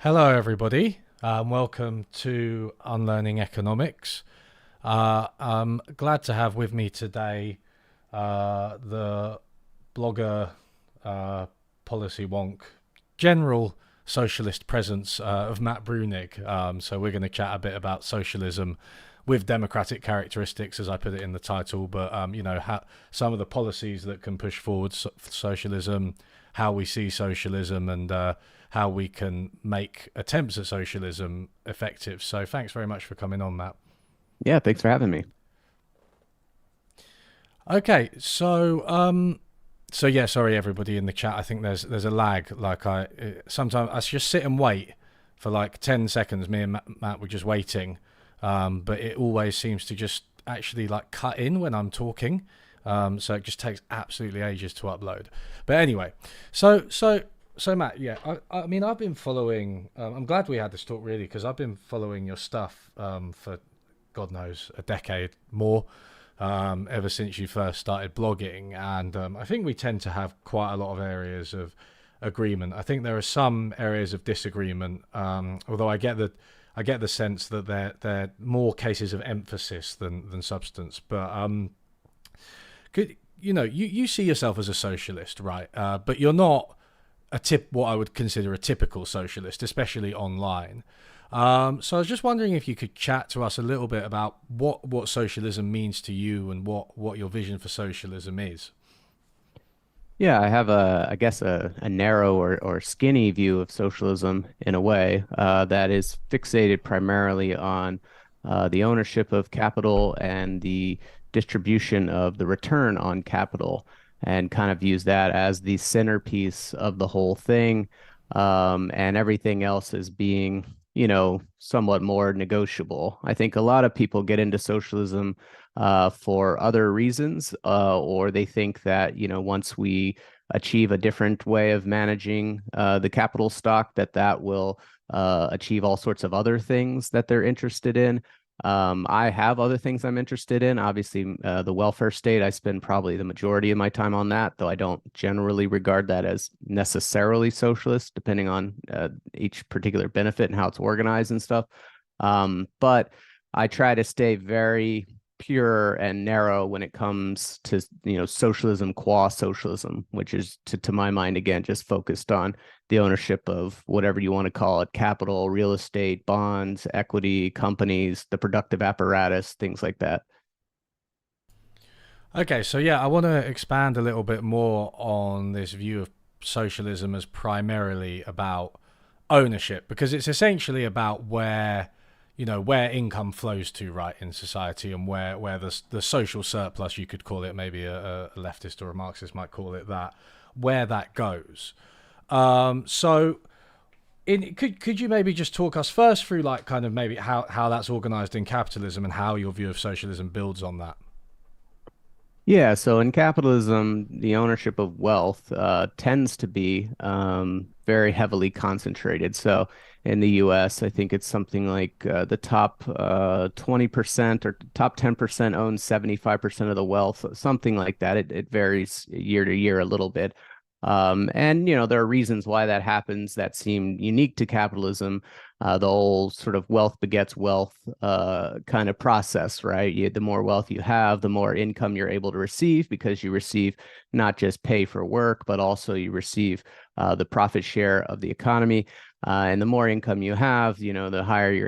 Hello, everybody. Welcome to Unlearning Economics. I'm glad to have with me today the blogger, policy wonk, general socialist presence of Matt Bruenig. So we're going to chat a bit about socialism with democratic characteristics, as I put it in the title, but some of the policies that can push forward socialism, how we see socialism, and how we can make attempts at socialism effective. So thanks very much for coming on, Matt. Yeah, thanks for having me. Okay, so yeah, sorry everybody in the chat. I think there's a lag. Like sometimes I just sit and wait for like 10 seconds. Me and Matt were just waiting, but it always seems to just actually like cut in when I'm talking. So it just takes absolutely ages to upload. But anyway, so Matt, yeah, I mean I've been following. I'm glad we had this talk really because I've been following your stuff for God knows a decade more ever since you first started blogging, and I think we tend to have quite a lot of areas of agreement. I think there are some areas of disagreement, although I get the sense that they're more cases of emphasis than substance. But could you see yourself as a socialist, right? But you're not what I would consider a typical socialist, especially online. So I was just wondering if you could chat to us a little bit about what socialism means to you and what your vision for socialism is. Yeah, I have I guess a narrow or skinny view of socialism in a way that is fixated primarily on the ownership of capital and the distribution of the return on capital, and kind of views that as the centerpiece of the whole thing, and everything else as being, somewhat more negotiable. I think a lot of people get into socialism for other reasons, or they think that, once we achieve a different way of managing the capital stock, that will achieve all sorts of other things that they're interested in. I have other things I'm interested in. Obviously, the welfare state, I spend probably the majority of my time on that, though I don't generally regard that as necessarily socialist, depending on each particular benefit and how it's organized and stuff. But I try to stay very pure and narrow when it comes to, socialism qua socialism, which is to my mind, again, just focused on the ownership of whatever you want to call it: capital, real estate, bonds, equity, companies, the productive apparatus, things like that. Okay, so yeah, I want to expand a little bit more on this view of socialism as primarily about ownership because it's essentially about where income flows to, right, in society, and where the social surplus, you could call it, maybe a leftist or a Marxist might call it that, where that goes. So could you maybe just talk us first through like kind of maybe how that's organized in capitalism and how your view of socialism builds on that? Yeah, so in capitalism, the ownership of wealth tends to be very heavily concentrated. So in the US, I think it's something like the top 20% or top 10% owns 75% of the wealth, something like that. It varies year to year a little bit. And, there are reasons why that happens that seem unique to capitalism. The whole sort of wealth begets wealth kind of process, right? The more wealth you have, the more income you're able to receive, because you receive not just pay for work, but also you receive the profit share of the economy. And the more income you have, the higher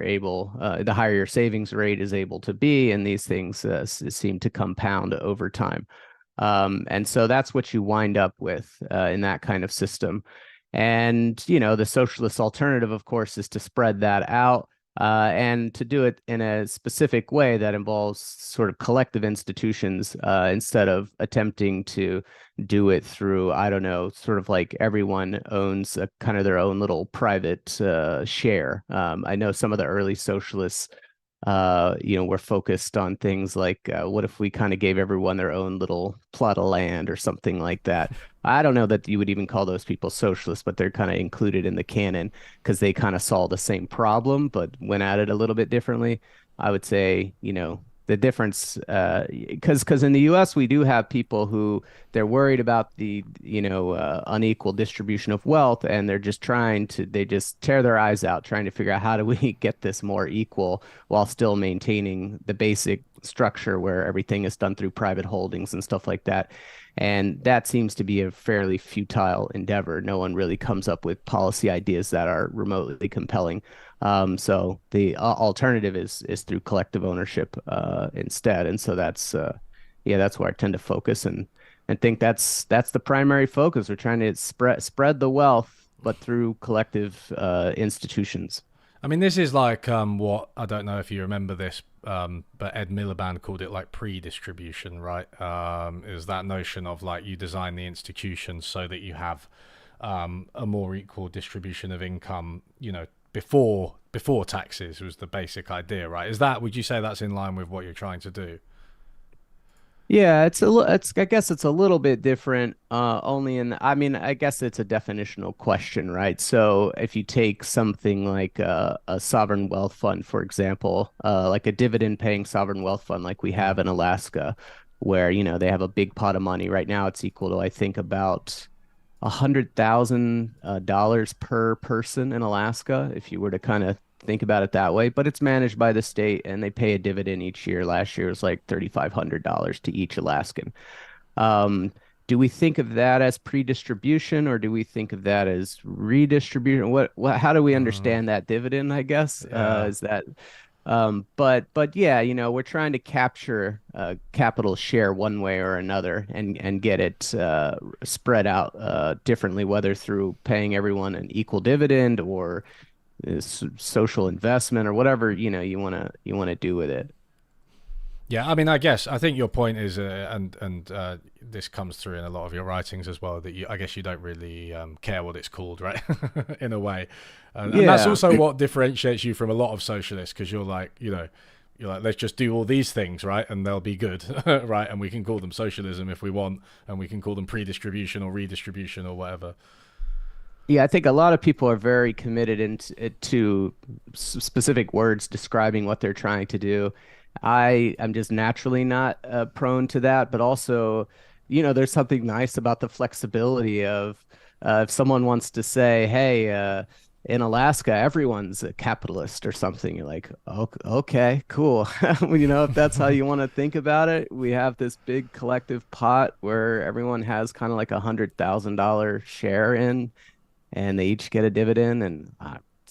the higher your savings rate is able to be. And these things seem to compound over time. And so that's what you wind up with in that kind of system. And, the socialist alternative, of course, is to spread that out and to do it in a specific way that involves sort of collective institutions instead of attempting to do it through, I don't know, sort of like everyone owns a kind of their own little private share. I know some of the early socialists we're focused on things like what if we kind of gave everyone their own little plot of land or something like that. I don't know that you would even call those people socialists, but they're kind of included in the canon because they kind of saw the same problem but went at it a little bit differently. I would say, the difference, because in the US we do have people who they're worried about the unequal distribution of wealth, and they just tear their eyes out trying to figure out how do we get this more equal while still maintaining the basic structure where everything is done through private holdings and stuff like that. And that seems to be a fairly futile endeavor. No one really comes up with policy ideas that are remotely compelling. So the alternative is through collective ownership instead. And so that's where I tend to focus and think that's the primary focus. We're trying to spread the wealth, but through collective institutions. I mean, this is like what I don't know if you remember this, but Ed Miliband called it like pre-distribution, right? Is that notion of like you design the institutions so that you have a more equal distribution of income, before taxes was the basic idea, right? Would you say that's in line with what you're trying to do? Yeah, I guess it's a little bit different, I mean, I guess it's a definitional question, right? So if you take something like a sovereign wealth fund, for example, like a dividend paying sovereign wealth fund like we have in Alaska, where, they have a big pot of money. Right now it's equal to, I think, about $100,000 per person in Alaska, if you were to kind of think about it that way. But it's managed by the state, and they pay a dividend each year. Last year was like $3,500 to each Alaskan. Um, do we think of that as pre-distribution, or do we think of that as redistribution? How do we Mm, understand that dividend, I guess? yeah. Is that but yeah, we're trying to capture capital share one way or another, and get it spread out differently, whether through paying everyone an equal dividend or social investment or whatever, you want to do with it. Yeah, I mean, I think your point is, and this comes through in a lot of your writings as well. I guess you don't really care what it's called, right? In a way, and that's Yeah. also what differentiates you from a lot of socialists, because you're like, let's just do all these things, right, and they'll be good, right? And we can call them socialism if we want, and we can call them pre-distribution or redistribution or whatever. Yeah, I think a lot of people are very committed to specific words describing what they're trying to do. I am just naturally not prone to that, but also, there's something nice about the flexibility of if someone wants to say, "Hey, in Alaska, everyone's a capitalist" or something, you're like, Okay, cool." Well, if that's how you want to think about it, we have this big collective pot where everyone has kind of like $100,000 share in, and they each get a dividend. And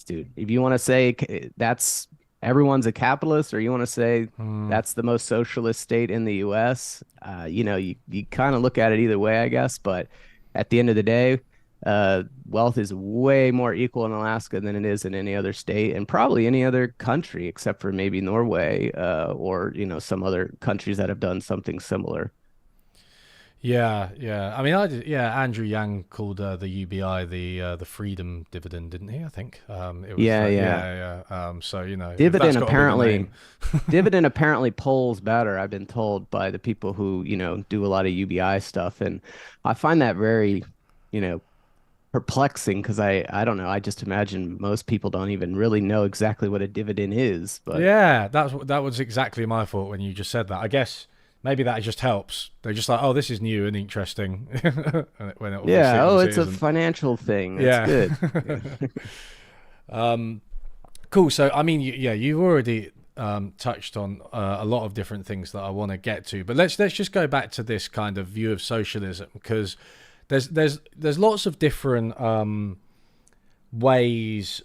dude, if you want to say that's everyone's a capitalist, or you want to say Mm. that's the most socialist state in the US, you kind of look at it either way, I guess. But at the end of the day, wealth is way more equal in Alaska than it is in any other state, and probably any other country except for maybe Norway, or some other countries that have done something similar. Yeah, yeah. I mean, yeah. Andrew Yang called the UBI the freedom dividend, didn't he? I think it was Yeah, like, yeah. yeah, yeah. So if that's Dividend got a bigger apparently name, Dividend apparently polls better, I've been told by the people who, do a lot of UBI stuff. And I find that very, you know, perplexing, because I don't know. I just imagine most people don't even really know exactly what a dividend is. But yeah, that was exactly my thought when you just said that. I guess maybe that just helps. They're just like, oh, this is new and interesting, when yeah, oh, obviously it it's a isn't. financial thing. That's Yeah. good. Yeah. Cool. So, I mean, yeah, you've already touched on a lot of different things that I want to get to, but let's just go back to this kind of view of socialism, because there's lots of different ways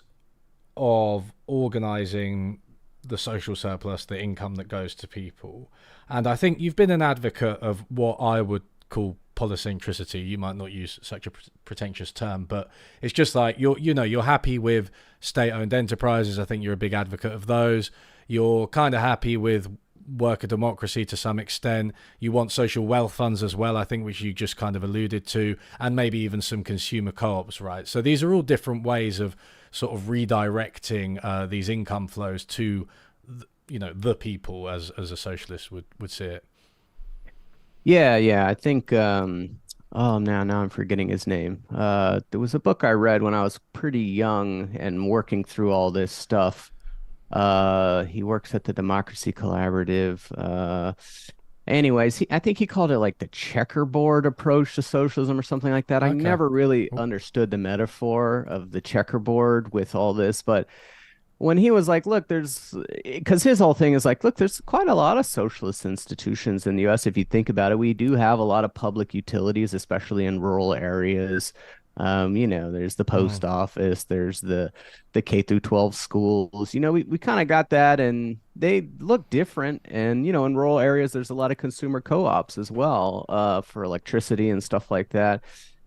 of organizing the social surplus, the income that goes to people. And I think you've been an advocate of what I would call polycentricity. You might not use such a pretentious term, but it's just like you're happy with state-owned enterprises. I think you're a big advocate of those. You're kind of happy with worker democracy to some extent. You want social wealth funds as well, I think, which you just kind of alluded to, and maybe even some consumer co-ops, right? So these are all different ways of sort of redirecting these income flows to the people, as a socialist would see it. Yeah, yeah. I think oh, now I'm forgetting his name. There was a book I read when I was pretty young and working through all this stuff. He works at the Democracy Collaborative. Anyways, I think he called it like the checkerboard approach to socialism or something like that. I Okay. never really Cool. understood the metaphor of the checkerboard with all this, but when he was like, look, because his whole thing is like, look, there's quite a lot of socialist institutions in the US. If you think about it, we do have a lot of public utilities, especially in rural areas. There's the Mm. post office, there's the K through 12 schools. We kind of got that, and they look different. And in rural areas, there's a lot of consumer co-ops as well, for electricity and stuff like that.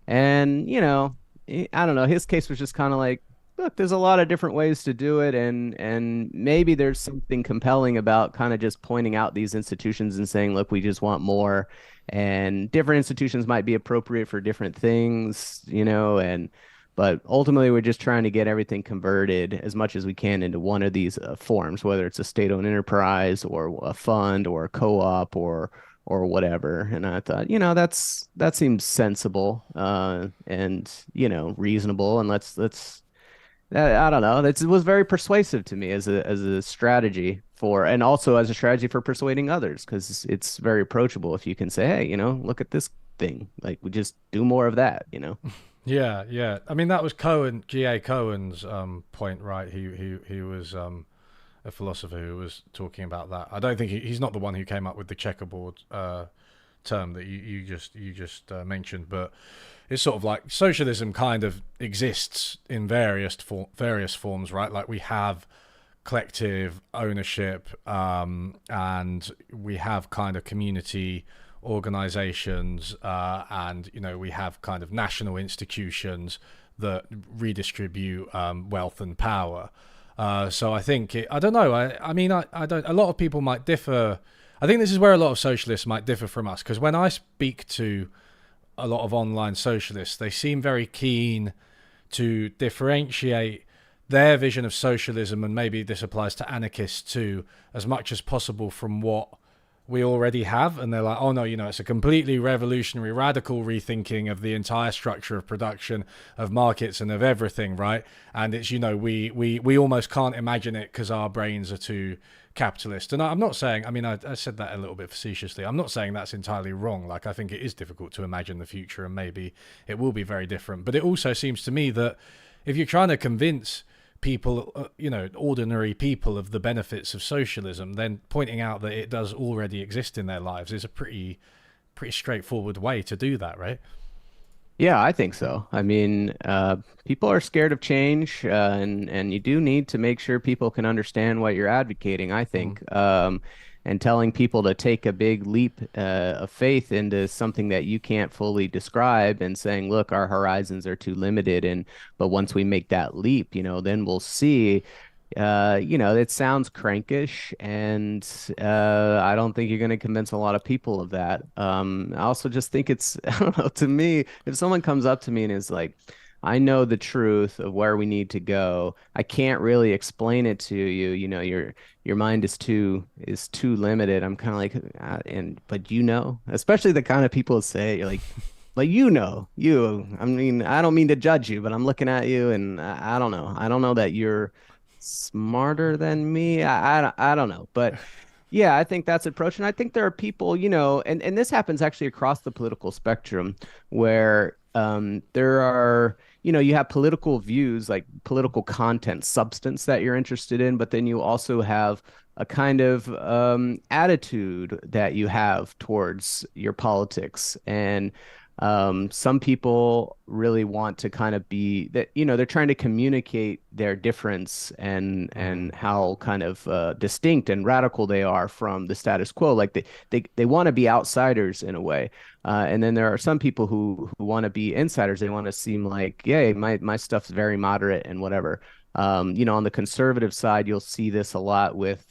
And I don't know, his case was just kind of like, look, there's a lot of different ways to do it, and maybe there's something compelling about kind of just pointing out these institutions and saying, look, we just want more, and different institutions might be appropriate for different things, and but ultimately we're just trying to get everything converted as much as we can into one of these forms, whether it's a state-owned enterprise or a fund or a co-op or whatever. And I thought, that seems sensible, and reasonable, and let's I don't know. It was very persuasive to me as a strategy for, and also as a strategy for persuading others, because it's very approachable if you can say, hey, look at this thing. Like, we just do more of that. Yeah, yeah. I mean, that was G.A. Cohen's point, right? He was a philosopher who was talking about that. I don't think he's not the one who came up with the checkerboard term that you just mentioned, but it's sort of like socialism kind of exists in various forms, right? Like we have collective ownership, and we have kind of community organizations, and we have kind of national institutions that redistribute wealth and power. So I think I don't know. I mean, I don't. A lot of people might differ. I think this is where a lot of socialists might differ from us, because when I speak to a lot of online socialists, they seem very keen to differentiate their vision of socialism, and maybe this applies to anarchists too, as much as possible from what we already have. And they're like, oh no, it's a completely revolutionary, radical rethinking of the entire structure of production, of markets, and of everything, right? And it's, we almost can't imagine it because our brains are too capitalist. And I'm not saying, I mean, I said that a little bit facetiously. I'm not saying that's entirely wrong. Like, I think it is difficult to imagine the future, and maybe it will be very different. But it also seems to me that if you're trying to convince people, ordinary people, of the benefits of socialism, then pointing out that it does already exist in their lives is a pretty straightforward way to do that, right? Yeah, I think so. I mean, people are scared of change, and you do need to make sure people can understand what you're advocating, I Mm. think. And telling people to take a big leap of faith into something that you can't fully describe, and saying, look, our horizons are too limited, but once we make that leap, then we'll see. It sounds crankish, and I don't think you're going to convince a lot of people of that. I also just think it's, I don't know, to me, if someone comes up to me and is like, I know the truth of where we need to go, I can't really explain it to you. Your mind is too limited. I'm kind of like, but especially the kind of people who say, you're like, I mean, I don't mean to judge you, but I'm looking at you, and I don't know. I don't know that you're smarter than me. I don't know. But yeah, I think that's approach. And I think there are people, and this happens actually across the political spectrum, where there are, you have political views, like political content, substance that you're interested in, but then you also have a kind of attitude that you have towards your politics. And some people really want to kind of be that, they're trying to communicate their difference, and Mm. how kind of distinct and radical they are from the status quo. Like they want to be outsiders in a way. And then there are some people who want to be insiders. They want to seem like, yeah, my stuff's very moderate and whatever. On the conservative side, you'll see this a lot with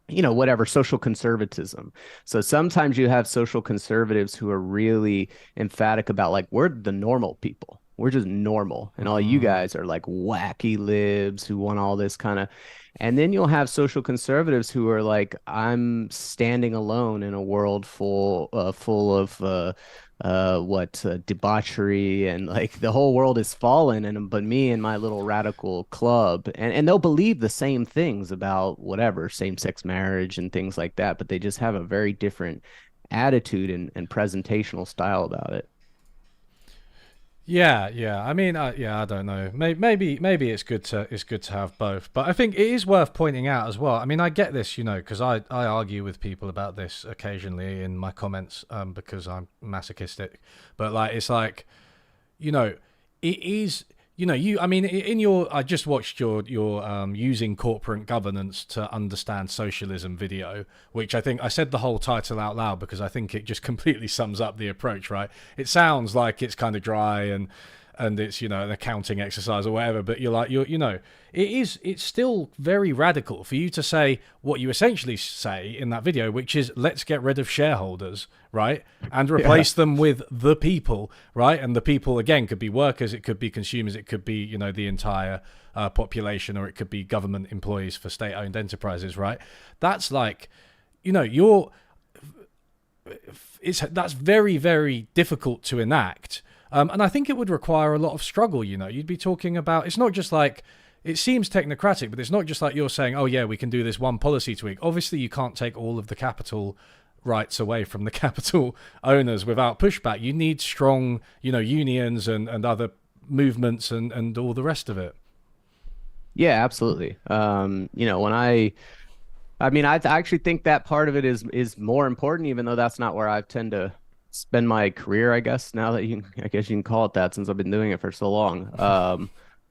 whatever, social conservatism. So sometimes you have social conservatives who are really emphatic about, like, we're the normal people. We're just normal. And all you Mm, guys are like wacky libs who want all this kind of. And then you'll have social conservatives who are like, I'm standing alone in a world full of debauchery, and like the whole world is fallen, and but me and my little radical club, and they'll believe the same things about whatever same-sex marriage and things like that, but they just have a very different attitude and presentational style about it. yeah, yeah. I mean, yeah, I don't know. Maybe it's good to have both. But I think it is worth pointing out as well. I mean, I get this, because I argue with people about this occasionally in my comments, because I'm masochistic. But like, it's like, you know, it is, I mean, in your, I just watched your using corporate governance to understand socialism video, which I think I said the whole title out loud because I think it just completely sums up the approach, right? It sounds like it's kind of dry and it's an accounting exercise or whatever, but it's still very radical for you to say what you essentially say in that video, which is let's get rid of shareholders, right, and Yeah. replace them with the people, right? And the people again could be workers, it could be consumers, it could be the entire population, or it could be government employees for state-owned enterprises, right? That's like you're that's very, very difficult to enact. And I think it would require a lot of struggle. You'd be talking about, it's not just like, it seems technocratic, but it's not just like you're saying, oh, yeah, we can do this one policy tweak. Obviously, you can't take all of the capital rights away from the capital owners without pushback. You need strong, unions and other movements and all the rest of it. Yeah, absolutely. When I mean, I actually think that part of it is more important, even though that's not where I tend to spend my career, I guess, now that I guess you can call it that since I've been doing it for so long.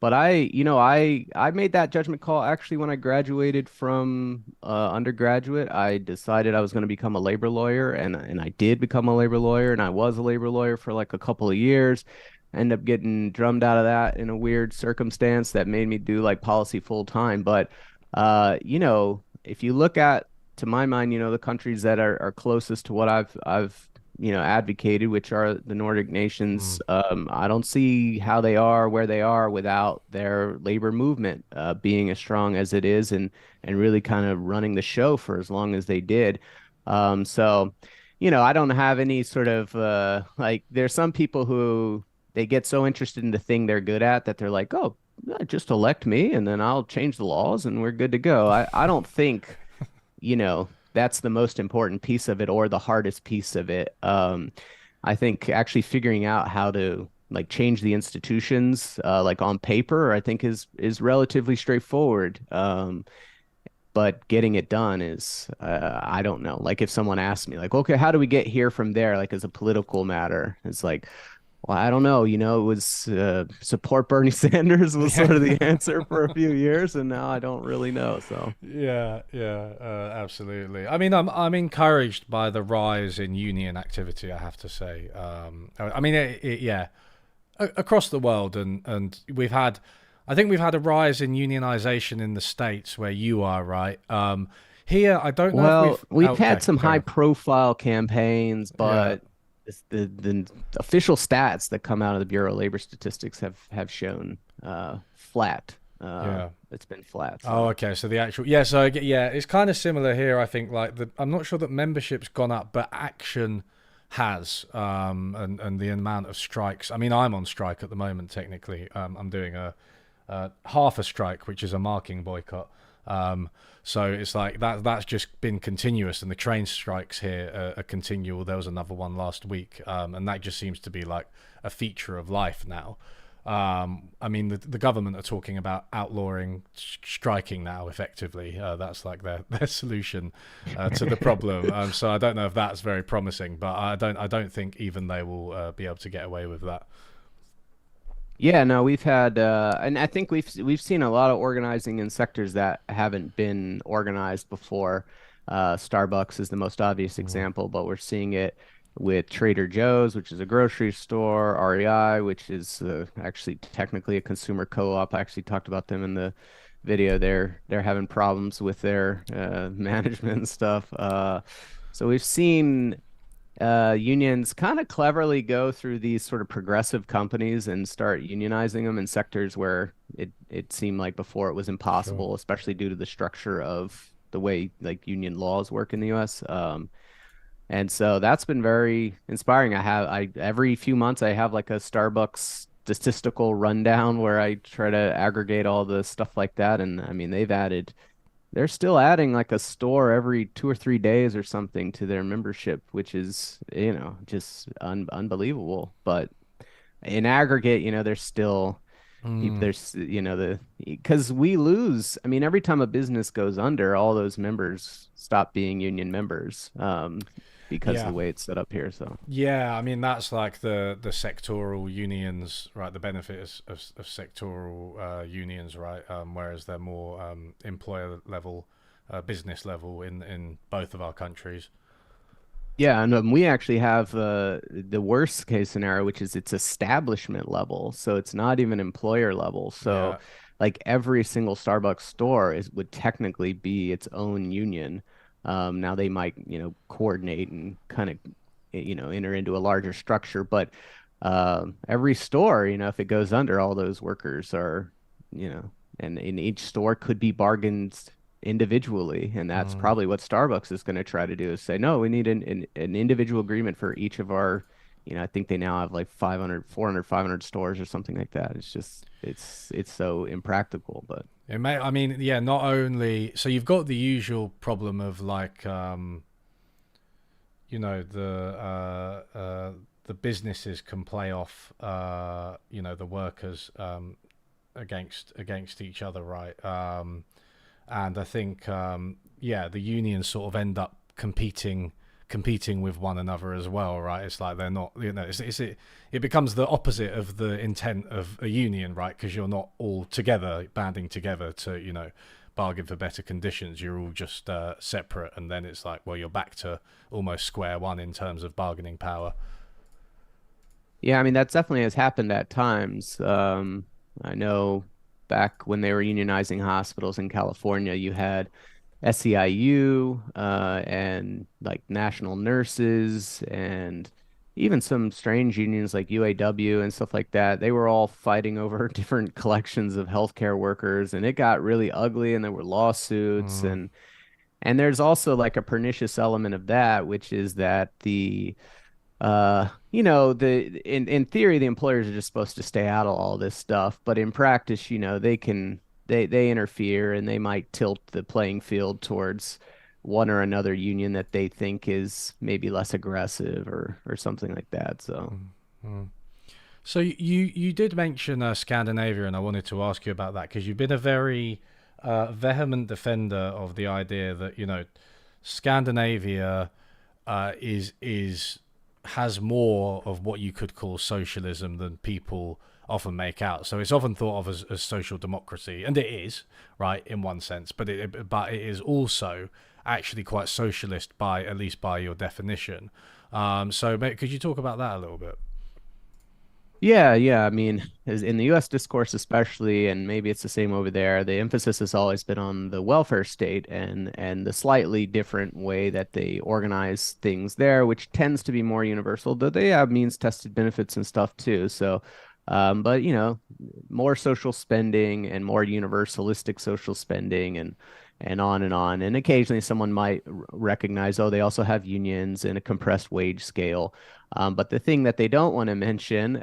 But I made that judgment call actually when I graduated from undergraduate. I decided I was going to become a labor lawyer, and I did become a labor lawyer, and I was a labor lawyer for like a couple of years. End up getting drummed out of that in a weird circumstance that made me do like policy full time. But if you look at, to my mind, the countries that are closest to what I've advocated, which are the Nordic nations. Mm. I don't see how they are where they are without their labor movement being as strong as it is, and really kind of running the show for as long as they did. So, I don't have any sort of like, there's some people who they get so interested in the thing they're good at that they're like, oh, just elect me and then I'll change the laws and we're good to go. I don't think, that's the most important piece of it or the hardest piece of it. I think actually figuring out how to like change the institutions, like on paper, I think is relatively straightforward. But getting it done is, I don't know. Like if someone asked me, like, okay, how do we get here from there? Like as a political matter, it's like, well, I don't know. It was support Bernie Sanders was Yeah. sort of the answer for a few years, and now I don't really know. So. Yeah, yeah, absolutely. I mean, I'm encouraged by the rise in union activity. I have to say. I mean, yeah, across the world, and I think we've had a rise in unionization in the states where you are, right. Here, I don't know if Well, we've. Oh, we've okay, had some carry high on. profile campaigns, Yeah, but the official stats that come out of the Bureau of Labor Statistics have shown flat. yeah. It's been flat. Oh, So okay. So the actual, yeah. So yeah, it's kind of similar here. I think like I'm not sure that membership's gone up, but action has, and the amount of strikes. I mean, I'm on strike at the moment. Technically, I'm doing a half a strike, which is a marking boycott. So it's like that's just been continuous, and the train strikes here are continual. There was another one last week, and that just seems to be like a feature of life now. I mean, the government are talking about outlawing striking now. Effectively, that's like their solution to the problem. So I don't know if that's very promising, but I don't think even they will be able to get away with that. yeah, no, we've had, and I think we've seen a lot of organizing in sectors that haven't been organized before. Starbucks is the most obvious Mm. example, but we're seeing it with Trader Joe's, which is a grocery store, REI, which is actually technically a consumer co-op. I actually talked about them in the video. They're having problems with their management and stuff. So we've seen Unions kind of cleverly go through these sort of progressive companies and start unionizing them in sectors where it seemed like before it was Sure. impossible, especially due to the structure of the way like union laws work in the US. And so that's been very inspiring. I every few months I have like a Starbucks statistical rundown where I try to aggregate all the stuff like that. And I mean, they're still adding like a store every 2 or 3 days or something to their membership, which is, just unbelievable. But in aggregate, there's still people, Mm, there's, because we lose. I mean, every time a business goes under, all those members stop being union members, because of yeah. the way it's set up here. So. Yeah, I mean that's like the sectoral unions, right? The benefit of sectoral unions, right? Whereas they're more employer level, business level in both of our countries. Yeah, and we actually have the worst case scenario, which is it's establishment level, so it's not even employer level. So, Yeah. like every single Starbucks store would technically be its own union. Now they might, coordinate and kind of, enter into a larger structure, but every store, if it goes under, all those workers are, and in each store could be bargained individually, and that's Mm, probably what Starbucks is going to try to do is say, no, we need an individual agreement for each of our, I think they now have like 500, 400, 500 stores or something like that. It's just it's so impractical. But it may. I mean, yeah. Not only so you've got the usual problem of like the businesses can play off the workers against each other, right? And I think the unions sort of end up competing with one another as well, right? It's like they're not, it becomes the opposite of the intent of a union, right? Because you're not all together banding together to bargain for better conditions. You're all just separate, and then it's like, well, you're back to almost square one in terms of bargaining power. yeah, I mean that definitely has happened at times. I know back when they were unionizing hospitals in California, you had SEIU, and like national nurses and even some strange unions like UAW and stuff like that. They were all fighting over different collections of healthcare workers, and it got really ugly, and there were lawsuits, Mm, and there's also like a pernicious element of that, which is that in theory the employers are just supposed to stay out of all this stuff, but in practice, they interfere, and they might tilt the playing field towards one or another union that they think is maybe less aggressive or something like that. So mm. So you did mention Scandinavia, and I wanted to ask you about that because you've been a very vehement defender of the idea that Scandinavia is has more of what you could call socialism than people often make out. So it's often thought of as social democracy, and it is, right, in one sense, but it is also actually quite socialist by at least by your definition. So could you talk about that a little bit? yeah, yeah. I mean, as in the US discourse especially, and maybe it's the same over there, the emphasis has always been on the welfare state and the slightly different way that they organize things there, which tends to be more universal, though they have means tested benefits and stuff too. So but more social spending and more universalistic social spending and on and on. And occasionally someone might recognize, oh, they also have unions and a compressed wage scale. But the thing that they don't want to mention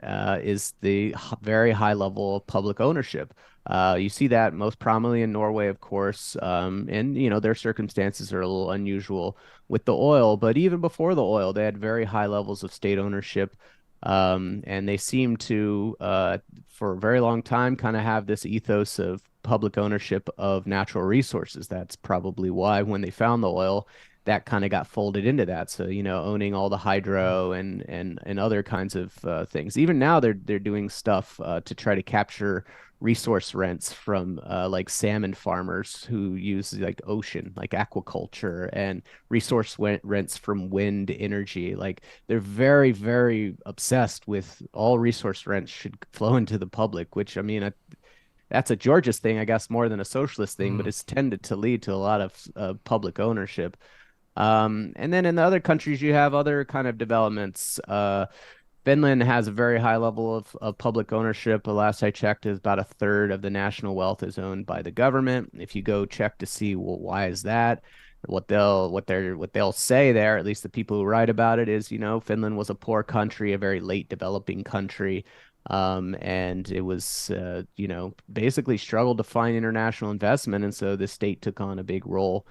is the very high level of public ownership. You see that most prominently in Norway, of course, and their circumstances are a little unusual with the oil. But even before the oil, they had very high levels of state ownership, and they seem to, for a very long time, kind of have this ethos of public ownership of natural resources. That's probably why when they found the oil, that kind of got folded into that. So, owning all the hydro and other kinds of things. Even now, they're doing stuff to try to capture resource rents from like salmon farmers who use like ocean, like aquaculture, and rents from wind energy. Like they're very, very obsessed with all resource rents should flow into the public, which I mean, that's a Georgist thing, I guess, more than a socialist thing, but Mm. it's tended to lead to a lot of public ownership. And then in the other countries, you have other kind of developments. Finland has a very high level of public ownership. The last I checked, is about a third of the national wealth is owned by the government. If you go check to see, well, why is that? What they'll say there, at least the people who write about it, is, Finland was a poor country, a very late developing country. And it was, basically struggled to find international investment. And so the state took on a big role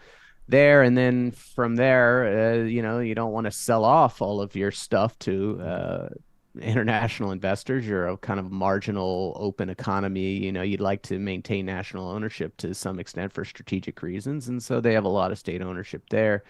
there. And then from there, you don't want to sell off all of your stuff to international investors. You're a kind of marginal open economy. You'd like to maintain national ownership to some extent for strategic reasons. And so they have a lot of state ownership there.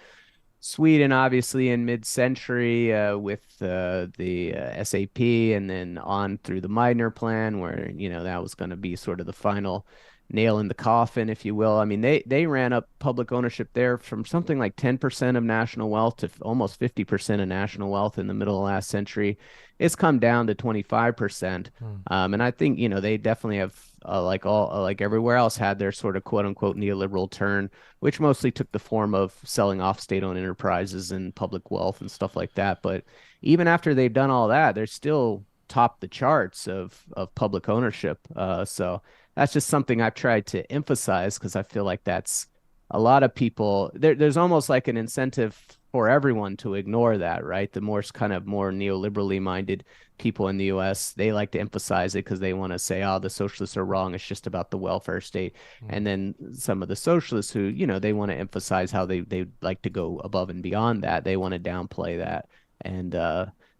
Sweden, obviously, in mid-century with the SAP, and then on through the Meidner Plan, where that was going to be sort of the final nail in the coffin, if you will. I mean, they ran up public ownership there from something like 10% of national wealth to almost 50% of national wealth in the middle of last century. It's come down to 25%. Mm. And I think, they definitely have, like everywhere else, had their sort of quote unquote neoliberal turn, which mostly took the form of selling off state-owned enterprises and public wealth and stuff like that. But even after they've done all that, they're still top the charts of public ownership. So that's just something I've tried to emphasize, because I feel like that's a lot of people there's almost like an incentive for everyone to ignore that, right? The more neoliberally minded people in the US, they like to emphasize it because they want to say, oh, the socialists are wrong. It's just about the welfare state. Mm. And then some of the socialists who, they want to emphasize how they like to go above and beyond that. They want to downplay that. And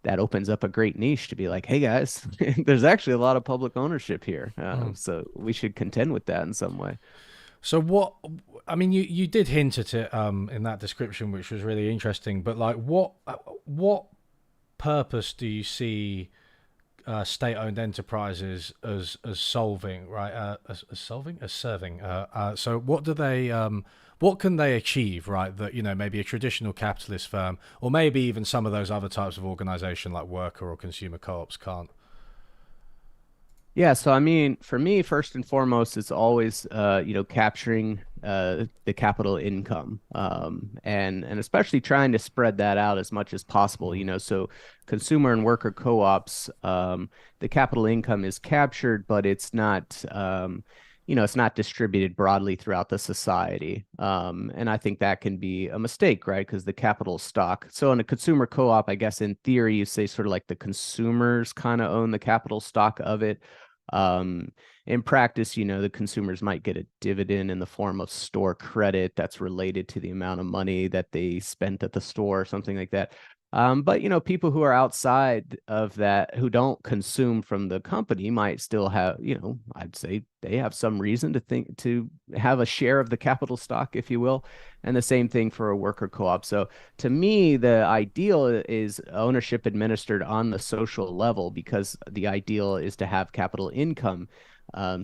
that opens up a great niche to be like, hey guys, there's actually a lot of public ownership here. Mm. So we should contend with that in some way. So what? I mean, you did hint at it in that description, which was really interesting. But like, what purpose do you see state-owned enterprises as solving, right? As serving. So what do they? What can they achieve, right? That maybe a traditional capitalist firm, or maybe even some of those other types of organization like worker or consumer co-ops can't. Yeah, so I mean, for me, first and foremost, it's always capturing the capital income, and especially trying to spread that out as much as possible. Mm. So consumer and worker co-ops, the capital income is captured, but it's not distributed broadly throughout the society. And I think that can be a mistake, right? Because the capital stock. So in a consumer co-op, I guess in theory, you say sort of like the consumers kind of own the capital stock of it. In practice, the consumers might get a dividend in the form of store credit that's related to the amount of money that they spent at the store or something like that. But people who are outside of that, who don't consume from the company, might still have, I'd say they have some reason to have a share of the capital stock, if you will. And the same thing for a worker co-op. So to me, the ideal is ownership administered on the social level, because the ideal is to have capital income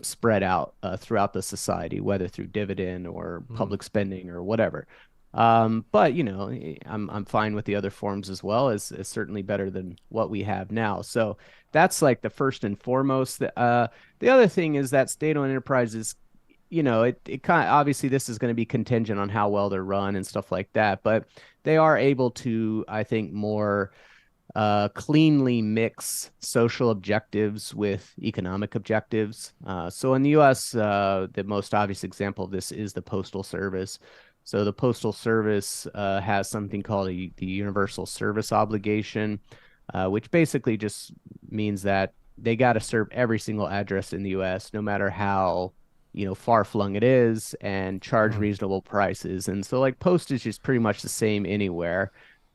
spread out throughout the society, whether through dividend or Mm. public spending or whatever. But I'm fine with the other forms as well. As certainly better than what we have now. So that's like the first and foremost. The other thing is that state-owned enterprises, it kind of, obviously this is going to be contingent on how well they're run and stuff like that, but they are able to, I think, more cleanly mix social objectives with economic objectives. So in the US, the most obvious example of this is the Postal Service. So the Postal Service has something called the Universal Service Obligation, which basically just means that they got to serve every single address in the US, no matter how far flung it is, and charge Mm. reasonable prices. And so like postage is pretty much the same anywhere.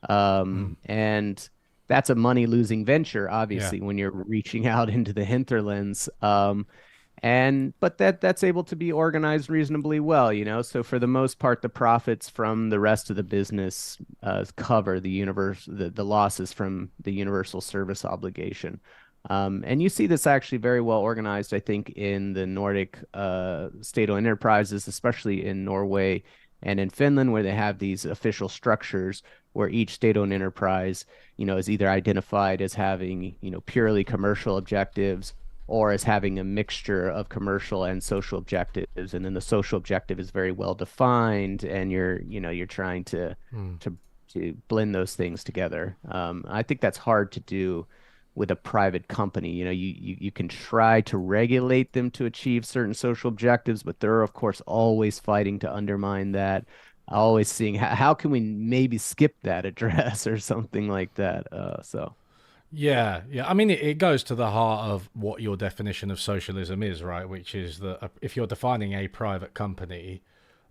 Mm. And that's a money losing venture, Yeah. obviously, when you're reaching out into the hinterlands. But that's able to be organized reasonably well, So for the most part, the profits from the rest of the business cover the losses from the universal service obligation. And you see this actually very well organized, I think, in the Nordic state-owned enterprises, especially in Norway and in Finland, where they have these official structures where each state-owned enterprise, is either identified as having, purely commercial objectives, or as having a mixture of commercial and social objectives. And then the social objective is very well defined, and you're trying Mm. to to blend those things together. I think that's hard to do with a private company. You can try to regulate them to achieve certain social objectives, but they're of course always fighting to undermine that. Always seeing how can we maybe skip that address or something like that. Yeah, yeah. I mean, it goes to the heart of what your definition of socialism is, right? Which is that if you're defining a private company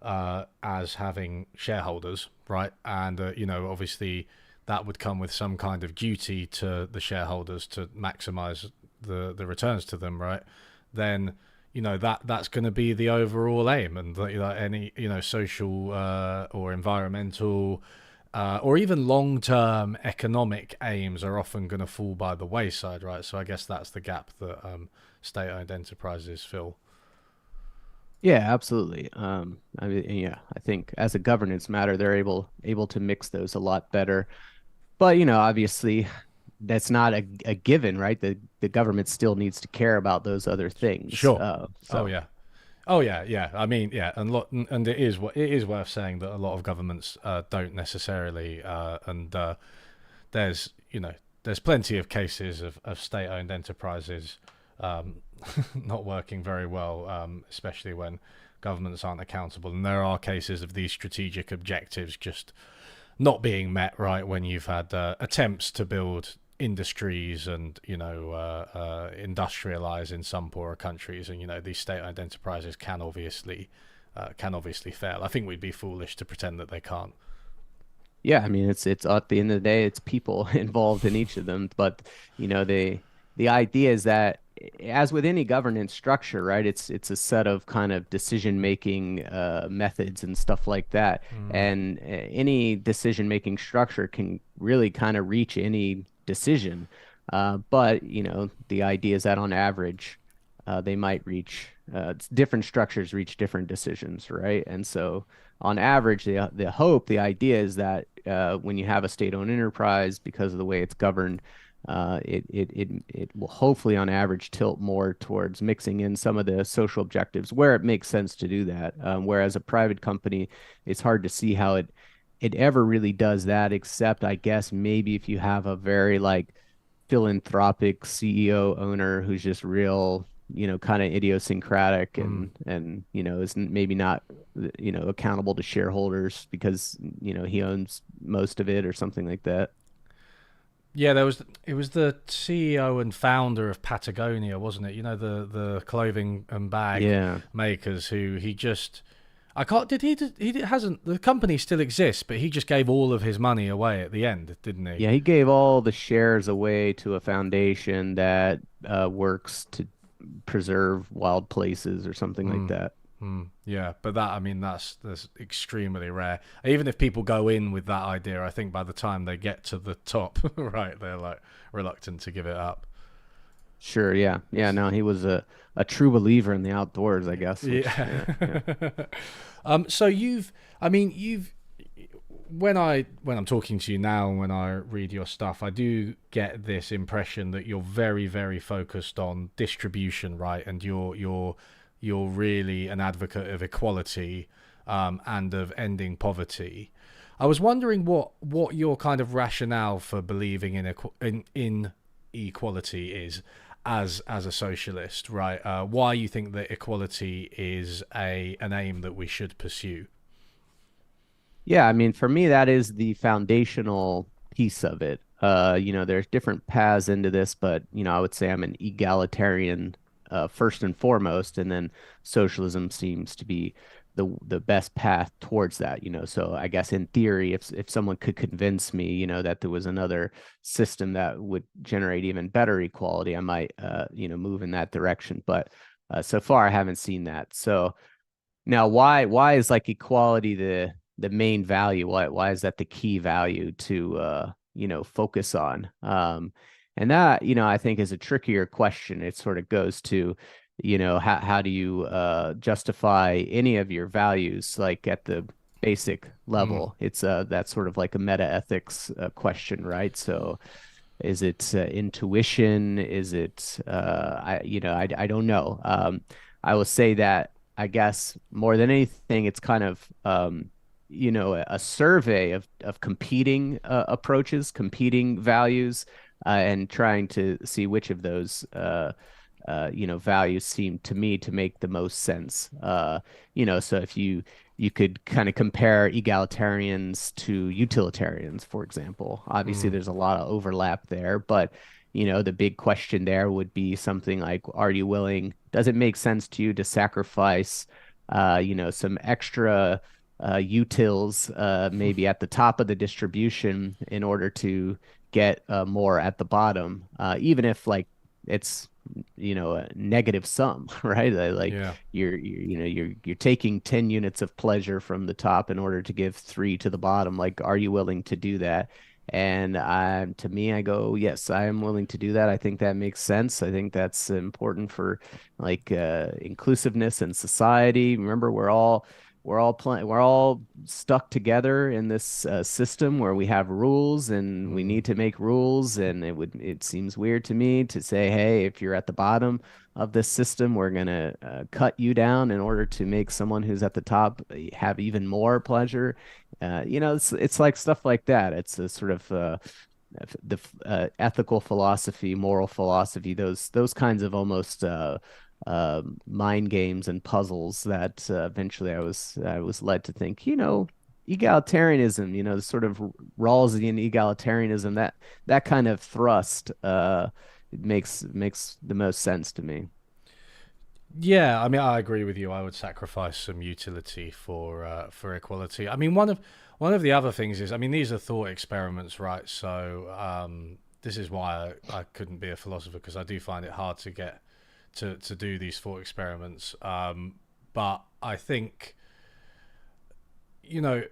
as having shareholders, right, and obviously that would come with some kind of duty to the shareholders to maximize the returns to them, right? Then that's going to be the overall aim, and any social or environmental or even long-term economic aims are often going to fall by the wayside, right? So I guess that's the gap that state-owned enterprises fill. Yeah, absolutely. I mean, yeah, I think as a governance matter, they're able to mix those a lot better. But obviously, that's not a given, right? The government still needs to care about those other things. Sure. Oh yeah. Oh yeah, yeah. I mean, yeah, and it is worth saying that a lot of governments don't necessarily, and there's there's plenty of cases of state-owned enterprises um, not working very well, especially when governments aren't accountable. And there are cases of these strategic objectives just not being met, right? When you've had attempts to build industries and industrialize in some poorer countries, and these state-owned enterprises can obviously fail. I think we'd be foolish to pretend that they can't. Yeah, I mean it's at the end of the day, it's people involved in each of them. But the idea is that as with any governance structure, right, it's a set of kind of decision making methods and stuff like that. Mm, And any decision making structure can really kind of reach any decision. But the idea is that on average, they might reach different structures reach different decisions, right? And so on average, the idea is that when you have a state-owned enterprise, because of the way it's governed, it will hopefully on average tilt more towards mixing in some of the social objectives where it makes sense to do that. Whereas a private company, it's hard to see how it ever really does that, except I guess maybe if you have a very like philanthropic CEO owner who's just real, kind of idiosyncratic mm. and is maybe not, accountable to shareholders because, he owns most of it or something like that. Yeah, it was the CEO and founder of Patagonia, wasn't it? The clothing and bag Yeah. makers who he just I can't did he hasn't the company still exists, but he just gave all of his money away at the end, didn't he? Yeah, he gave all the shares away to a foundation that works to preserve wild places or something like Mm. that. Mm, yeah, but I mean that's extremely rare. Even if people go in with that idea, I think by the time they get to the top, right, they're like reluctant to give it up. Sure, yeah. Yeah, no, he was a true believer in the outdoors, I guess, which yeah, yeah. Yeah. So you've when I'm talking to you now and when I read your stuff, I do get this impression that you're very, very focused on distribution, right? And you're really an advocate of equality and of ending poverty. I was wondering what your kind of rationale for believing in equality is as a socialist, right? Why you think that equality is a an aim that we should pursue? Yeah, I mean, for me, that is the foundational piece of it. There's different paths into this, but I would say I'm an egalitarian first and foremost, and then socialism seems to be the best path towards that. So I guess in theory, if someone could convince me, that there was another system that would generate even better equality, I might, move in that direction. But so far, I haven't seen that. So. Now, why is like equality the main value? Why is that the key value to focus on? And that, I think is a trickier question. It sort of goes to, how do you justify any of your values like at the basic Mm, level? It's that's sort of like a meta ethics question, right? So Is it intuition? Is it I don't know. I will say that I guess more than anything, it's kind of a survey of competing approaches, competing values, and trying to see which of those values seem to me to make the most sense. So if you could kind of compare egalitarians to utilitarians, for example. Obviously, Mm, there's a lot of overlap there, but the big question there would be something like, does it make sense to you to sacrifice, some extra utils maybe at the top of the distribution in order to get more at the bottom, even if like it's a negative sum, right? Like yeah. you're taking 10 units of pleasure from the top in order to give 3 to the bottom. Like, are you willing to do that? And to me, I go, yes, I am willing to do that. I think that makes sense. I think that's important for like inclusiveness in society. Remember, we're all stuck together in this system where we have rules and we Mm, need to make rules. And it seems weird to me to say, hey, if you're at the bottom of this system, we're gonna cut you down in order to make someone who's at the top have even more pleasure. It's like stuff like that. It's a sort of the ethical philosophy, moral philosophy, those kinds of almost mind games and puzzles that eventually I was led to think, egalitarianism, the sort of Rawlsian egalitarianism, that kind of thrust it makes the most sense to me. yeah, I mean, I agree with you. I would sacrifice some utility for equality. I mean, one of the other things is, I mean, these are thought experiments, right? So this is why I couldn't be a philosopher, because I do find it hard to get to do these thought experiments. But I think, you know,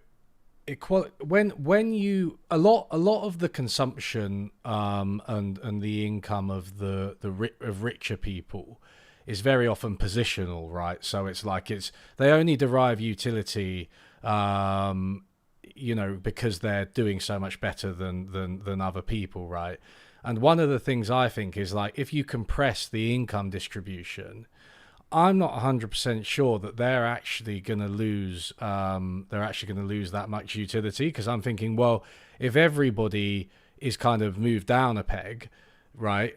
when you a lot of the consumption and the income of of richer people is very often positional, right? So it's like they only derive utility, because they're doing so much better than other people, right? And one of the things I think is, like, if you compress the income distribution, I'm not 100% sure that they're actually going to lose. They're actually going to lose that much utility, because I'm thinking, well, if everybody is kind of moved down a peg, right,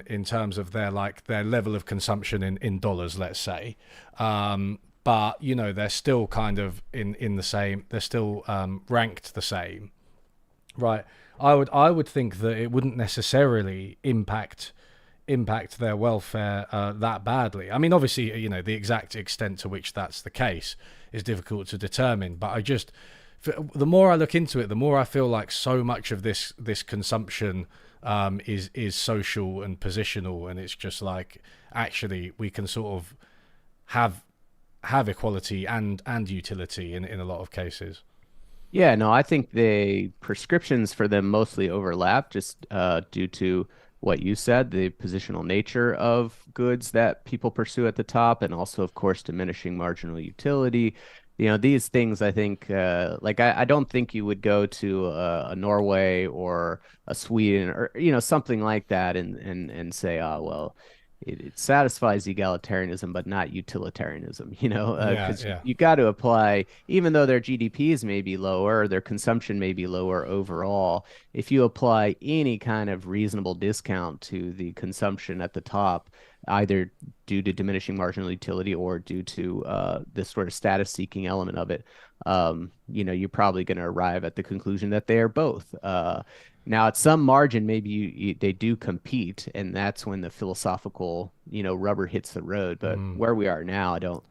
in terms of their level of consumption in dollars, let's say, but they're still kind of in the same. They're still ranked the same, right? I would think that it wouldn't necessarily impact their welfare that badly. I mean, obviously, the exact extent to which that's the case is difficult to determine. But the more I look into it, the more I feel like so much of this consumption is social and positional, and it's just like, actually we can sort of have equality and utility in a lot of cases. Yeah, no, I think the prescriptions for them mostly overlap just due to what you said, the positional nature of goods that people pursue at the top, and also, of course, diminishing marginal utility. These things, I think, like I don't think you would go to a Norway or a Sweden or, something like that and say, oh, well, it satisfies egalitarianism, but not utilitarianism, Yeah, because yeah. you got to apply, even though their GDPs may be lower, their consumption may be lower overall. If you apply any kind of reasonable discount to the consumption at the top, either due to diminishing marginal utility or due to this sort of status seeking element of it, you're probably going to arrive at the conclusion that they are both. Now, at some margin, maybe they do compete, and that's when the philosophical, rubber hits the road. But Mm. where we are now, I don't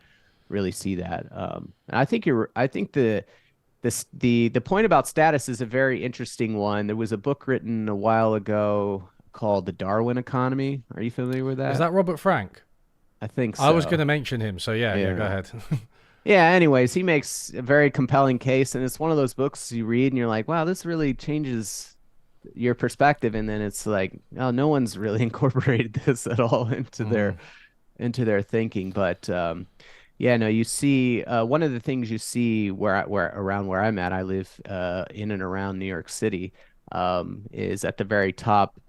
really see that. And I think the point about status is a very interesting one. There was a book written a while ago called The Darwin Economy. Are you familiar with Is that? that Robert Frank? I think I was going so. to mention him, so yeah, yeah. Go Yeah. ahead. Yeah, anyways, he makes a very compelling case, and it's one of those books you read and you're like, wow, this really changes your perspective. And then it's like, oh, no one's really incorporated this at all Mm. into their thinking. But yeah, no, you see one of the things you see where around where I'm at, I live in and around New York City. is at the very top.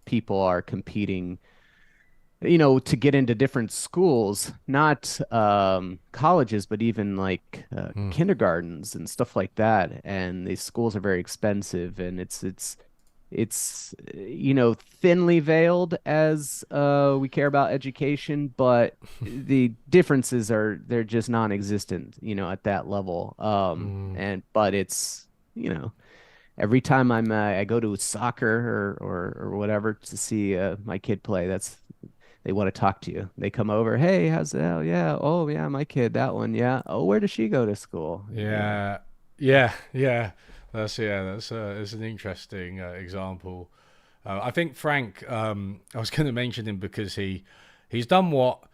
People are competing, to get into different schools, not colleges, but even like Mm, kindergartens and stuff like that. And these schools are very expensive, and it's thinly veiled as we care about education, but the differences they're just non-existent, at that level. mm, And but it's every time I go to soccer or whatever to see my kid play, that's they want to talk to you. They come over, hey, how's that? Oh, yeah, oh yeah, my kid, that one, yeah. Oh, where does she go to school? Yeah. yeah, yeah. That's an interesting example. I think Frank. I was going to mention him because he's done what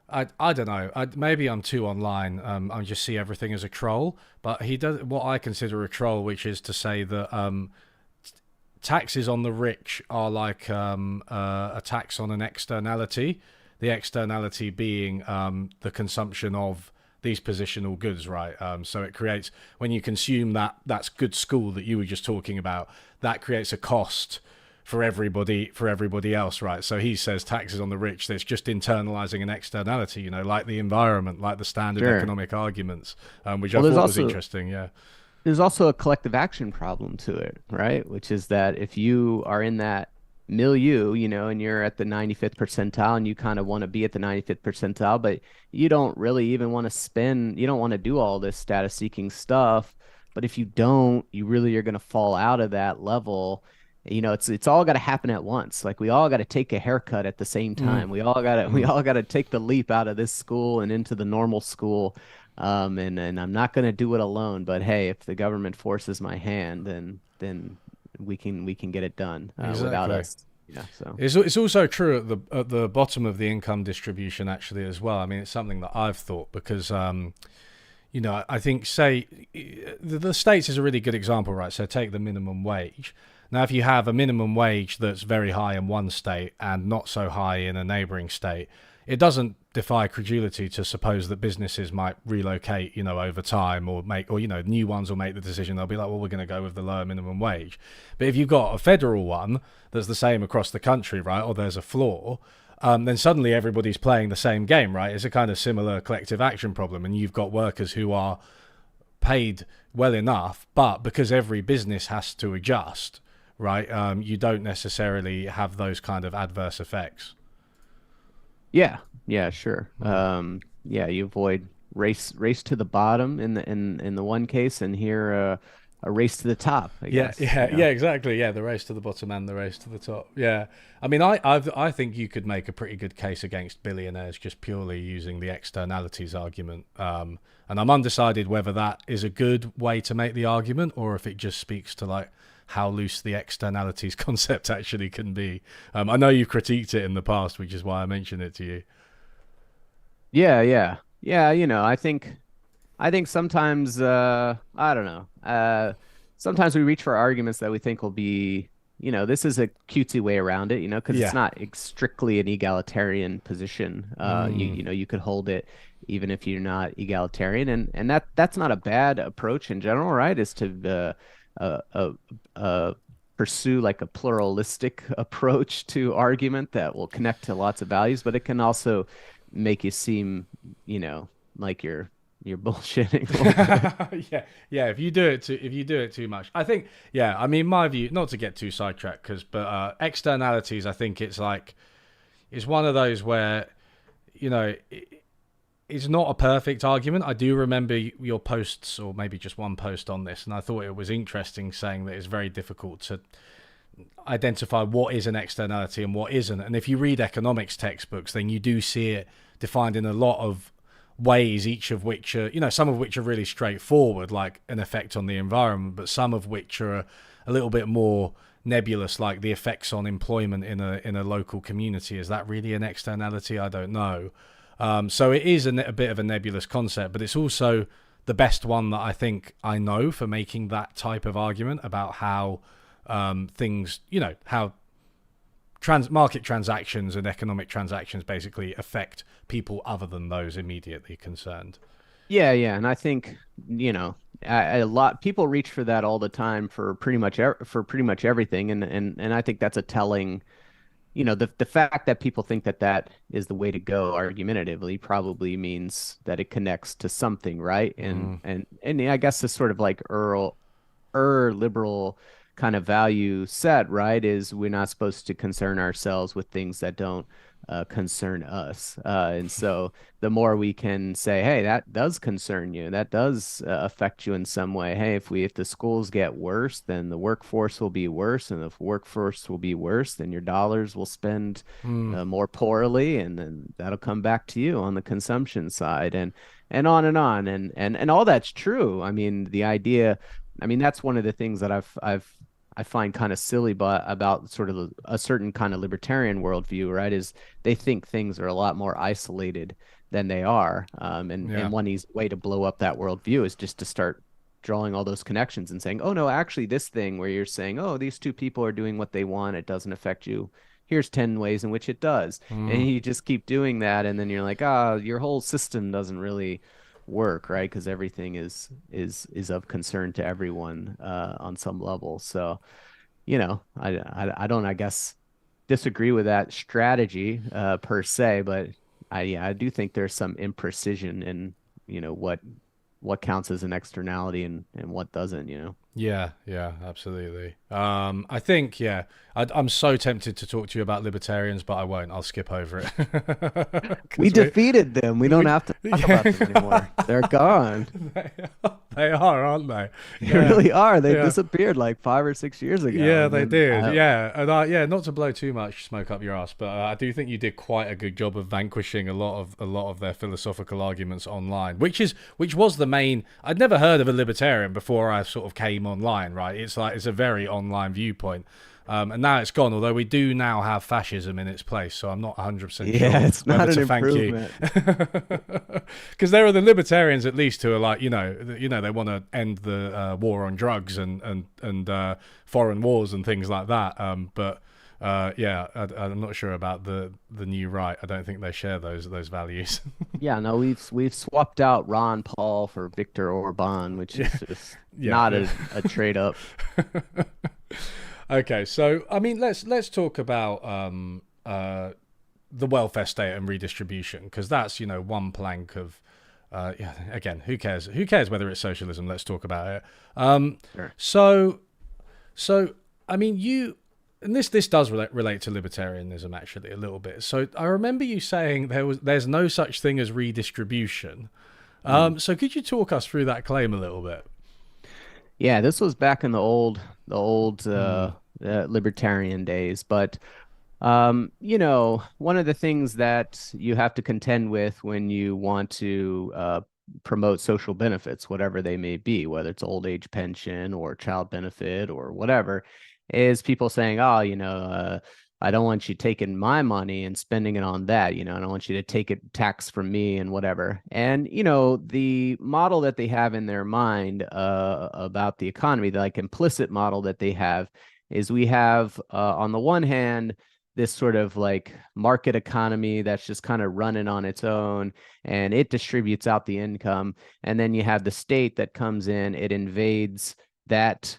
I don't know. Maybe I'm too online. I just see everything as a troll. But he does what I consider a troll, which is to say that taxes on the rich are like a tax on an externality. The externality being the consumption of these positional goods, right? So it creates when you consume that's good school that you were just talking about. That creates a cost for everybody else, right? So he says taxes on the rich. That's just internalizing an externality, like the environment, like the standard Sure. economic arguments, which I Well, there's thought was also interesting. Yeah. there's also a collective action problem to it, right? Which is that if you are in that milieu, and you're at the 95th percentile and you kind of want to be at the 95th percentile, but you don't really even want to you don't want to do all this status seeking stuff. But if you don't, you really are going to fall out of that level. It's all got to happen at once. Like we all got to take a haircut at the same Mm, time. We mm. all got to take the leap out of this school and into the normal school. And I'm not going to do it alone, but hey, if the government forces my hand, then we can get it done without Exactly. us. Yeah. So It's also true at the bottom of the income distribution actually as well. I mean, it's something that I've thought because I think say the states is a really good example, right? So take the minimum wage. Now, if you have a minimum wage that's very high in one state and not so high in a neighboring state, it doesn't defy credulity to suppose that businesses might relocate, over time or new ones will make the decision. They'll be like, well, we're going to go with the lower minimum wage. But if you've got a federal one that's the same across the country, right, or there's a floor, then suddenly everybody's playing the same game, right? It's a kind of similar collective action problem, and you've got workers who are paid well enough, but because every business has to adjust, right, you don't necessarily have those kind of adverse effects. yeah, yeah, sure. Mm. Yeah, you avoid race to the bottom in the one case, and here a race to the top, I Yeah, guess. yeah, yeah, exactly. Yeah, the race to the bottom and the race to the top. Yeah, I mean, I think you could make a pretty good case against billionaires just purely using the externalities argument. And I'm undecided whether that is a good way to make the argument or if it just speaks to like how loose the externalities concept actually can be. I know you've critiqued it in the past, which is why I mentioned it to you. Yeah, yeah, yeah. I think sometimes I don't know. Sometimes we reach for arguments that we think will be, this is a cutesy way around it, because it's Yeah. not strictly an egalitarian position. Mm. You could hold it even if you're not egalitarian, and that's not a bad approach in general, right? Is to uh, uh, uh, pursue like a pluralistic approach to argument that will connect to lots of values, but it can also make you seem, like you're bullshitting a little bit. Yeah, yeah. If you do it too much, I think. Yeah, I mean, my view. Not to get too sidetracked, but externalities. I think it's one of those where it's not a perfect argument. I do remember your posts, or maybe just one post on this, and I thought it was interesting, saying that it's very difficult to identify what is an externality and what isn't. And if you read economics textbooks, then you do see it defined in a lot of ways, each of which are, some of which are really straightforward, like an effect on the environment, but some of which are a little bit more nebulous, like the effects on employment in a local community. Is that really an externality? I don't know. So it is a bit of a nebulous concept, but it's also the best one that I think I know for making that type of argument about how things, how market transactions and economic transactions basically affect people other than those immediately concerned. Yeah, yeah, and I think, A lot people reach for that all the time for pretty much everything, and I think that's a telling, the fact that people think that that is the way to go argumentatively probably means that it connects to something, right? Mm, And I guess this sort of like liberal kind of value set, right? Is we're not supposed to concern ourselves with things that don't concern us. And so the more we can say, hey, that does concern you, that does affect you in some way. Hey, if the schools get worse, then the workforce will be worse, and if workforce will be worse, then your dollars will spend mm, more poorly, and then that'll come back to you on the consumption side, and on and on, and all that's true. I mean, the idea. I mean, that's one of the things that I find kind of silly, but about sort of a certain kind of libertarian worldview, right? Is they think things are a lot more isolated than they are, yeah. and one easy way to blow up that worldview is just to start drawing all those connections and saying, oh no, actually, this thing where you're saying, oh, these two people are doing what they want, it doesn't affect you. Here's 10 ways in which it does. And Mm, you just keep doing that, and then you're like, ah, your whole system doesn't really work, right? Because everything is of concern to everyone on some level. So, I don't, I guess, disagree with that strategy per se, but I do think there's some imprecision in, what counts as an externality and what doesn't. yeah, yeah, absolutely. I think, yeah, I'm so tempted to talk to you about libertarians, but I won't. I'll skip over it We because defeated them. We don't we, have to talk about them yeah. anymore. They're gone. They are, aren't they? They Yeah, really are. They yeah. disappeared like 5 or 6 years ago. Yeah, And they then did. Yeah, and yeah, not to blow too much smoke up your ass, but I do think you did quite a good job of vanquishing a lot of their philosophical arguments online, which was the main. I'd never heard of a libertarian before I sort of came online. Right, it's like it's a very online viewpoint, and now it's gone. Although we do now have fascism in its place, so I'm not 100% yeah, sure it's whether not an to thank you, improvement. because there are the libertarians at least who are like they want to end the war on drugs and foreign wars and things like that. But yeah, I'm not sure about the new right. I don't think they share those values. Yeah, no, we've swapped out Ron Paul for Viktor Orban, which Yeah, is just yeah, not yeah. a trade up. Okay, so I mean, let's talk about the welfare state and redistribution, because that's one plank of yeah. Again, who cares? Who cares whether it's socialism? Let's talk about it. Sure. So so I mean, and this does relate to libertarianism actually a little bit. So I remember you saying there's no such thing as redistribution. Mm. So could you talk us through that claim a little bit? Yeah, this was back in the old Mm, libertarian days, but one of the things that you have to contend with when you want to promote social benefits, whatever they may be, whether it's old age pension or child benefit or whatever, is people saying, oh, I don't want you taking my money and spending it on that. I don't want you to take it tax from me and whatever. And, the model that they have in their mind about the economy, the like implicit model that they have is we have, on the one hand, this sort of like market economy that's just kind of running on its own, and it distributes out the income. And then you have the state that comes in, it invades that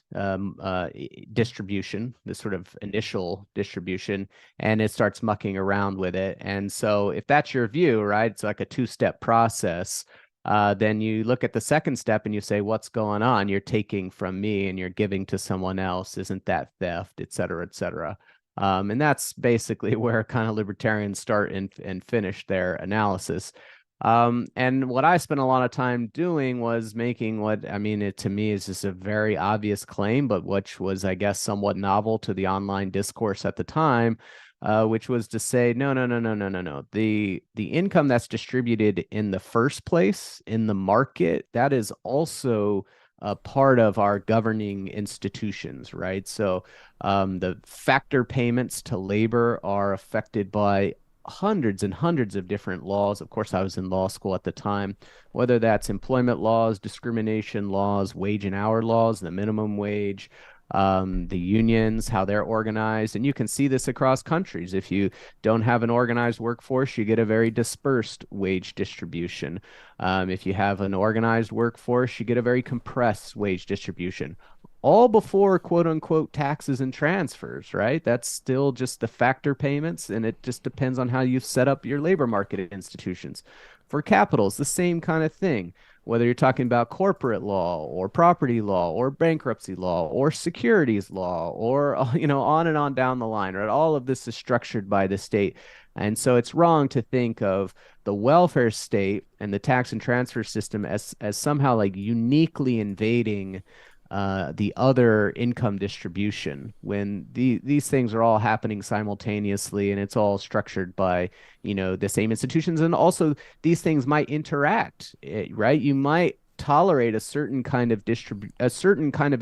distribution, this sort of initial distribution, and it starts mucking around with it. And so if that's your view, right, it's like a two-step process. Then you look at the second step and you say, what's going on? You're taking from me and you're giving to someone else. Isn't that theft, et cetera, et cetera? And that's basically where kind of libertarians start and finish their analysis. And what I spent a lot of time doing was making what, I mean, it to me is just a very obvious claim, but which was, I guess, somewhat novel to the online discourse at the time, which was to say, no, no, no, no, no, no, no. The income that's distributed in the first place in the market, that is also a part of our governing institutions, right? So the factor payments to labor are affected by hundreds and hundreds of different laws. Of course, I was in law school at the time, whether that's employment laws, discrimination laws, wage and hour laws, the minimum wage. the unions, how they're organized. And you can see this across countries. If you don't have an organized workforce, you get a very dispersed wage distribution. If you have an organized workforce, you get a very compressed wage distribution. All before quote unquote taxes and transfers, right? That's still just the factor payments, and it just depends on how you've set up your labor market institutions. For capital, it's the same kind of thing, whether you're talking about corporate law or property law or bankruptcy law or securities law or on and on down the line, right? All of this is structured by the state. And so it's wrong to think of the welfare state and the tax and transfer system as somehow like uniquely invading the other income distribution when these things are all happening simultaneously, and it's all structured by the same institutions. And also these things might interact, right? You might tolerate a certain kind of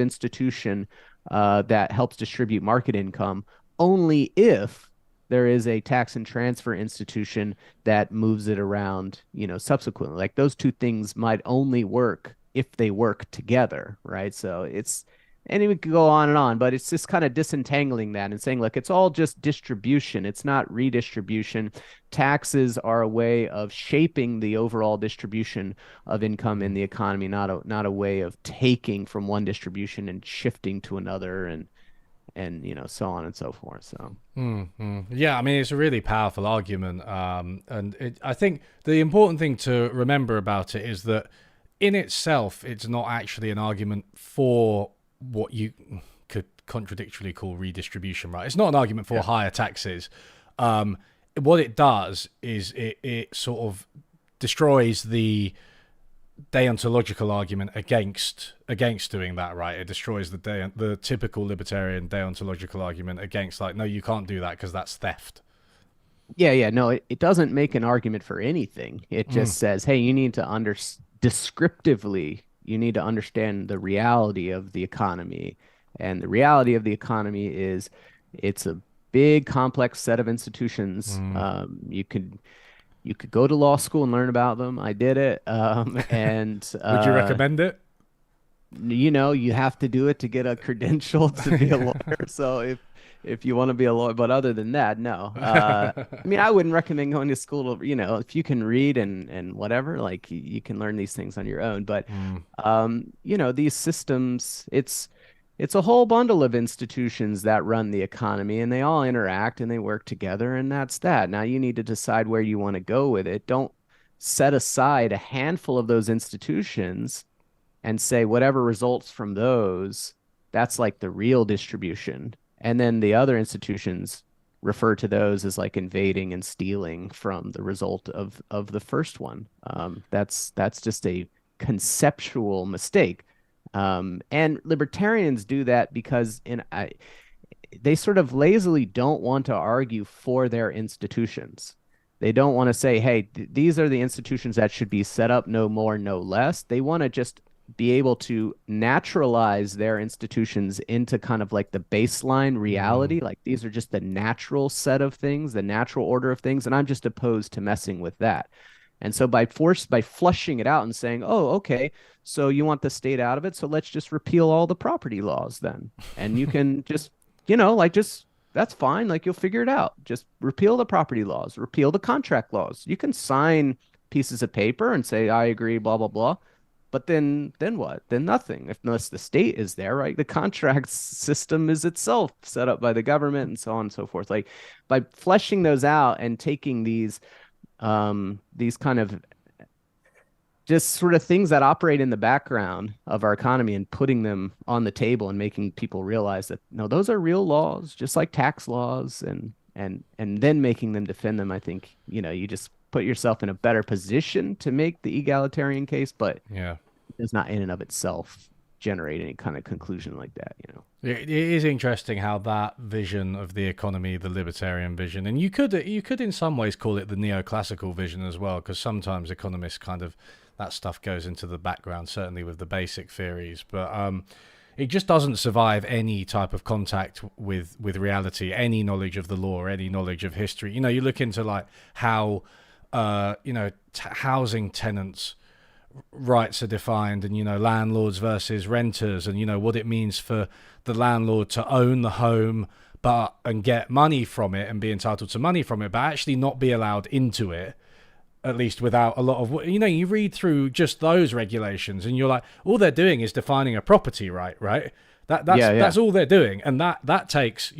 institution that helps distribute market income only if there is a tax and transfer institution that moves it around, subsequently. Like those two things might only work if they work together, right? So and we could go on and on, but it's just kind of disentangling that and saying, look, it's all just distribution. It's not redistribution. Taxes are a way of shaping the overall distribution of income in the economy, not a way of taking from one distribution and shifting to another, and so on and so forth. So yeah, I mean, it's a really powerful argument, and I think the important thing to remember about it is that in itself, it's not actually an argument for what you could contradictorily call redistribution, right? It's not an argument for higher taxes. What it does is it sort of destroys the deontological argument against doing that, right? It destroys the typical libertarian deontological argument against, like, no, you can't do that because that's theft. Yeah. No, it doesn't make an argument for anything. It just says, hey, you need to descriptively, you need to understand the reality of the economy. And the reality of the economy is it's a big, complex set of institutions. You could go to law school and learn about them. I did it. And Would you recommend it? You have to do it to get a credential to be a lawyer. So if you want to be a lawyer, but other than that, no. I mean, I wouldn't recommend going to school to, if you can read and whatever, like you can learn these things on your own. But, these systems, it's a whole bundle of institutions that run the economy, and they all interact and they work together, and that's that. Now you need to decide where you want to go with it. Don't set aside a handful of those institutions and say whatever results from those, that's like the real distribution. And then the other institutions refer to those as like invading and stealing from the result of the first one. That's just a conceptual mistake. And libertarians do that because they sort of lazily don't want to argue for their institutions. They don't want to say, hey, these are the institutions that should be set up, no more, no less. They want to just be able to naturalize their institutions into kind of like the baseline reality. Like these are just the natural set of things, the natural order of things. And I'm just opposed to messing with that. And so by flushing it out and saying, oh, okay, so you want the state out of it, so let's just repeal all the property laws then. And you can just, that's fine. Like you'll figure it out. Just repeal the property laws, repeal the contract laws. You can sign pieces of paper and say, I agree, blah, blah, blah. But then what? Then nothing, unless the state is there, right? The contract system is itself set up by the government and so on and so forth. Like by fleshing those out and taking these kind of just sort of things that operate in the background of our economy and putting them on the table and making people realize that, no, those are real laws, just like tax laws, and then making them defend them. I think, you just put yourself in a better position to make the egalitarian case, but yeah, it's not in and of itself generate any kind of conclusion like that. It is interesting how that vision of the economy, the libertarian vision, and you could in some ways call it the neoclassical vision as well, because sometimes economists kind of, that stuff goes into the background, certainly with the basic theories, but it just doesn't survive any type of contact with reality, any knowledge of the law, any knowledge of history. You look into like how housing tenants rights are defined, and landlords versus renters, and what it means for the landlord to own the home and get money from it and be entitled to money from it, but actually not be allowed into it, at least without a lot of you read through just those regulations and you're like, all they're doing is defining a property right. That's all they're doing, and that takes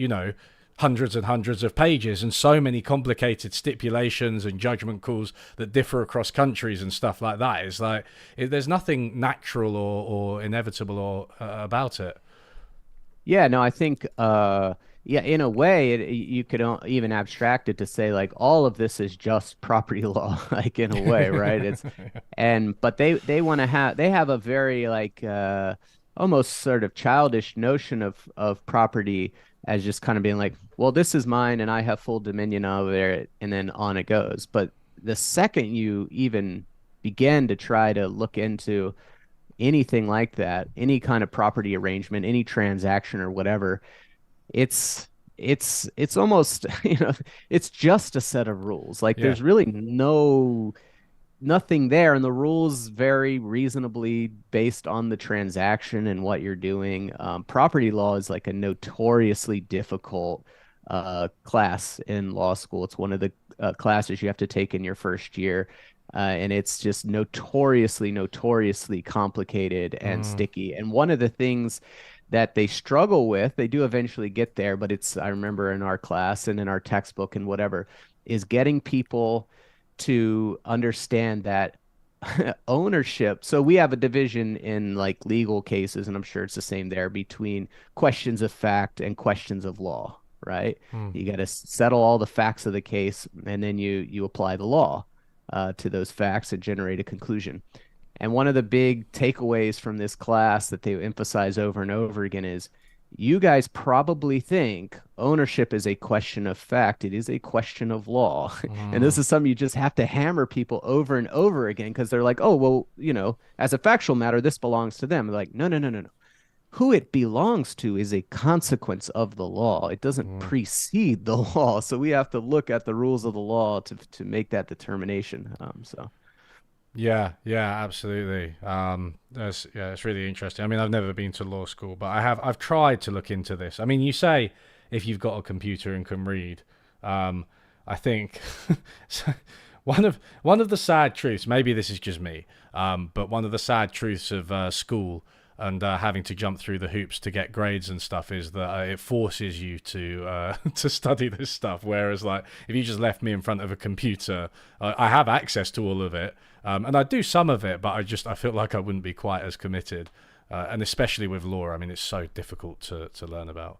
hundreds and hundreds of pages and so many complicated stipulations and judgment calls that differ across countries and stuff like that. It's like there's nothing natural or inevitable or about it. Yeah, no, I think yeah, in a way you could even abstract it to say like all of this is just property law, like in a way, right? But they have a very like almost sort of childish notion of property as just kind of being like, well, this is mine and I have full dominion over it, and then on it goes. But the second you even begin to try to look into anything like that, any kind of property arrangement, any transaction or whatever, it's almost, it's just a set of rules. Like Yeah. there's really nothing there, and the rules vary reasonably based on the transaction and what you're doing. Property law is like a notoriously difficult class in law school. It's one of the classes you have to take in your first year. And it's just notoriously complicated and sticky. And one of the things that they struggle with, they do eventually get there, but I remember in our class and in our textbook and whatever, is getting people to understand that ownership. So we have a division in like legal cases, and I'm sure it's the same there, between questions of fact and questions of law, right? You got to settle all the facts of the case, and then you apply the law to those facts and generate a conclusion. And one of the big takeaways from this class that they emphasize over and over again is, you guys probably think ownership is a question of fact. It is a question of law. And this is something you just have to hammer people over and over again, because they're like, oh, well, as a factual matter, this belongs to them. They're like, no, no, no, no, no. Who it belongs to is a consequence of the law. It doesn't precede the law. So we have to look at the rules of the law to make that determination. Yeah, absolutely. It's really interesting. I mean, I've never been to law school, but I've tried to look into this. I mean, you say if you've got a computer and can read, I think one of the sad truths, maybe this is just me, but one of the sad truths of school and having to jump through the hoops to get grades and stuff is that it forces you to to study this stuff. Whereas, like, if you just left me in front of a computer, I have access to all of it, and I do some of it, but I feel like I wouldn't be quite as committed, and especially with law. I mean, it's so difficult to learn about.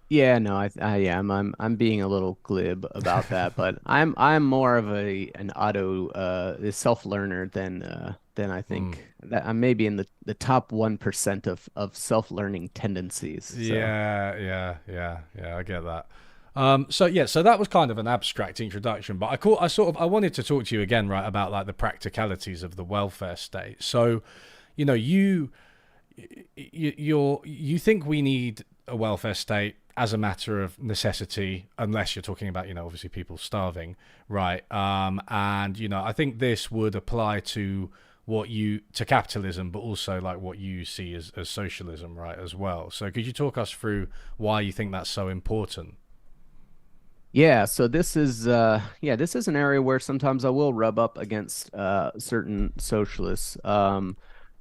Yeah, no, I am. I'm being a little glib about that, but I'm more of an self learner than I think that I'm maybe in the top 1% of self learning tendencies. So. Yeah. I get that. So that was kind of an abstract introduction, but I wanted to talk to you again, right, about like the practicalities of the welfare state. So, you think we need a welfare state as a matter of necessity, unless you're talking about, obviously people starving, right? And I think this would apply to capitalism, but also like what you see as socialism, right, as well. So could you talk us through why you think that's so important? Yeah, so this is an area where sometimes I will rub up against certain socialists.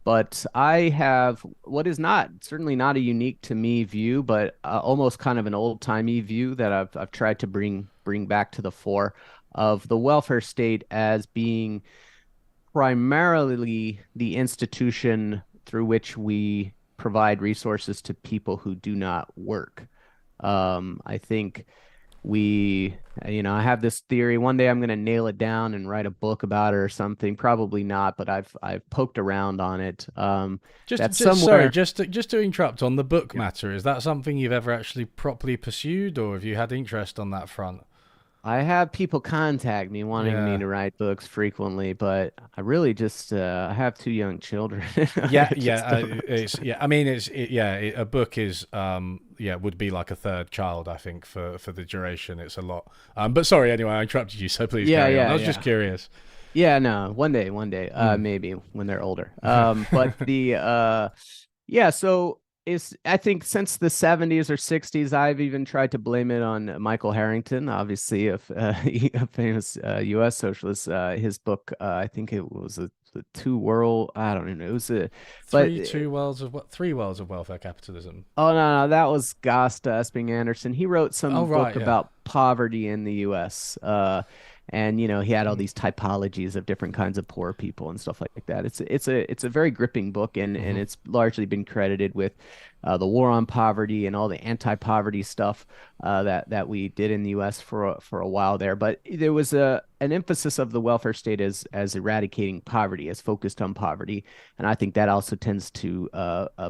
But I have what is certainly not a unique to me view, but almost kind of an old-timey view that I've tried to bring back to the fore of the welfare state as being primarily the institution through which we provide resources to people who do not work. I think I have this theory. One day I'm going to nail it down and write a book about it or something. Probably not, but I've poked around on it. Just to interrupt on the book matter. Is that something you've ever actually properly pursued, or have you had interest on that front? I have people contact me wanting me to write books frequently, but I really just I have two young children. I mean, a book is would be like a third child, I think, for the duration. It's a lot. But sorry, anyway, I interrupted you, so please carry on. I was just curious. Yeah, no, one day, Mm. maybe when they're older. But yeah, so it's I think since the 70s or 60s, I've even tried to blame it on Michael Harrington, obviously a famous U.S. socialist. His book, I think it was the Two World. I don't even know. It was a, but Three worlds of welfare capitalism. oh no, that was Gosta Esping Anderson. He wrote some Oh book right, yeah. about poverty in the U.S. And he had all Mm. these typologies of different kinds of poor people and stuff like that. It's a very gripping book, and Hmm. it's largely been credited with the war on poverty and all the anti-poverty stuff that we did in the U.S. for a while there. But there was a an emphasis of the welfare state as eradicating poverty, as focused on poverty, and I think that also tends to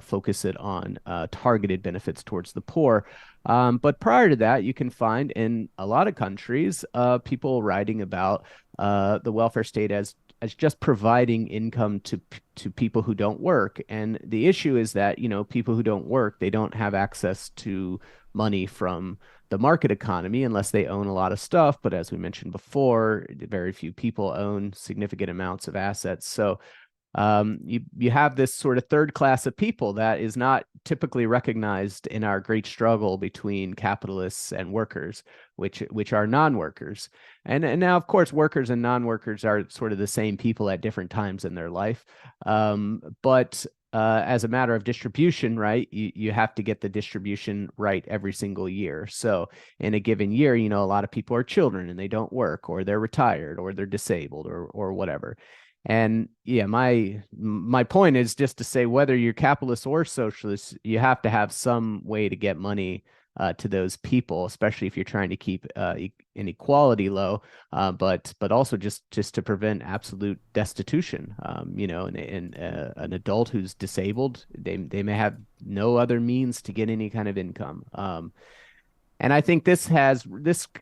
focus it on targeted benefits towards the poor. But prior to that, you can find in a lot of countries people writing about the welfare state as just providing income to people who don't work. And the issue is that, people who don't work, they don't have access to money from the market economy unless they own a lot of stuff. But as we mentioned before, very few people own significant amounts of assets. So you have this sort of third class of people that is not typically recognized in our great struggle between capitalists and workers, which are non-workers. And now, of course, workers and non-workers are sort of the same people at different times in their life. But as a matter of distribution, right, you have to get the distribution right every single year. So in a given year, a lot of people are children and they don't work, or they're retired, or they're disabled, or whatever. And yeah, my point is just to say whether you're capitalist or socialist, you have to have some way to get money to those people, especially if you're trying to keep inequality low, but also just to prevent absolute destitution. And an adult who's disabled, they may have no other means to get any kind of income. And I think this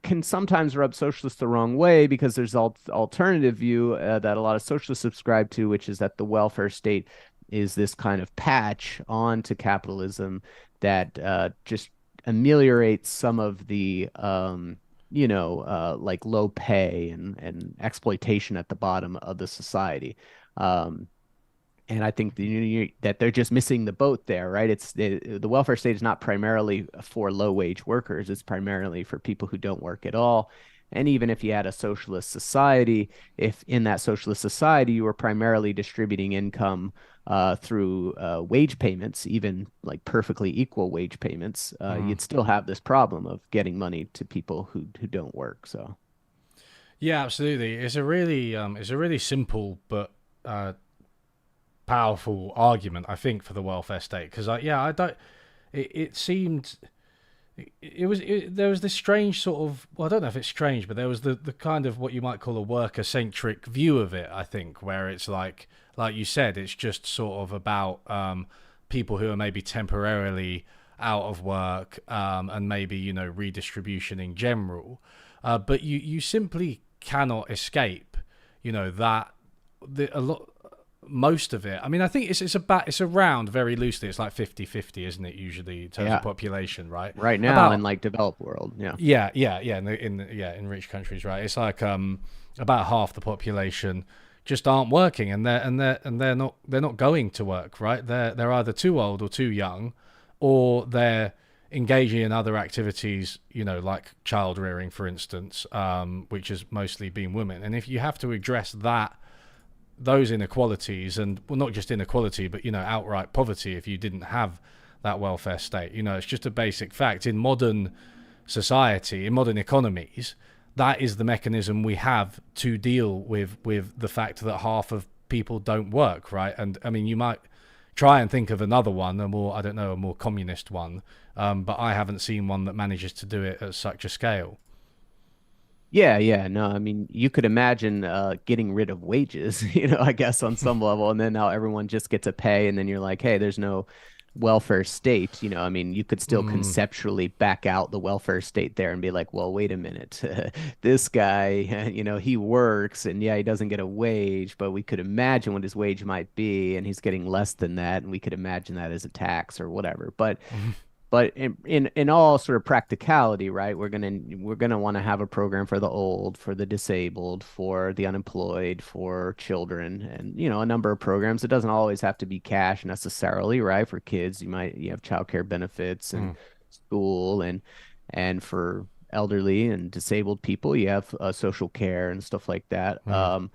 can sometimes rub socialists the wrong way because there's alternative view that a lot of socialists subscribe to, which is that the welfare state is this kind of patch onto capitalism that just ameliorates some of the like low pay and exploitation at the bottom of the society. Um, and I think that they're just missing the boat there, right? The welfare state is not primarily for low wage workers. It's primarily for people who don't work at all. And even if you had a socialist society, if in that socialist society you were primarily distributing income through wage payments, even like perfectly equal wage payments, Hmm. you'd still have this problem of getting money to people who don't work. So Yeah, absolutely. It's a really simple but uh, powerful argument, I think, for the welfare state. Because I don't. It seemed there was this strange sort of, well, I don't know if it's strange, but there was the kind of what you might call a worker centric view of it, I think, where it's like you said, it's just sort of about people who are maybe temporarily out of work, and maybe redistribution in general, but you simply cannot escape that a lot, most of it. I mean, I think it's around, very loosely, it's like 50-50, isn't it, usually, in terms of yeah, population, right? right now in About, like developed world, yeah. yeah, in rich countries, right? It's like about half the population just aren't working, and they're not going to work, right? They're either too old or too young, or they're engaging in other activities, like child rearing, for instance, which has mostly been women. And if you have to address those inequalities, and, well, not just inequality, but outright poverty, if you didn't have that welfare state, it's just a basic fact in modern society, in modern economies, that is the mechanism we have to deal with the fact that half of people don't work, right? And I mean, you might try and think of another one, a more communist one, but I haven't seen one that manages to do it at such a scale. Yeah, yeah, no, I mean, you could imagine getting rid of wages, I guess on some level, and then now everyone just gets a pay, and then you're like, hey, there's no welfare state, I mean, you could still Mm. conceptually back out the welfare state there and be like, well, wait a minute, this guy, he works, and yeah, he doesn't get a wage, but we could imagine what his wage might be, and he's getting less than that, and we could imagine that as a tax or whatever. But But in all sort of practicality, right? We're gonna want to have a program for the old, for the disabled, for the unemployed, for children, and a number of programs. It doesn't always have to be cash necessarily, right? For kids, you have childcare benefits and Mm, school, and for elderly and disabled people, you have social care and stuff like that. mm,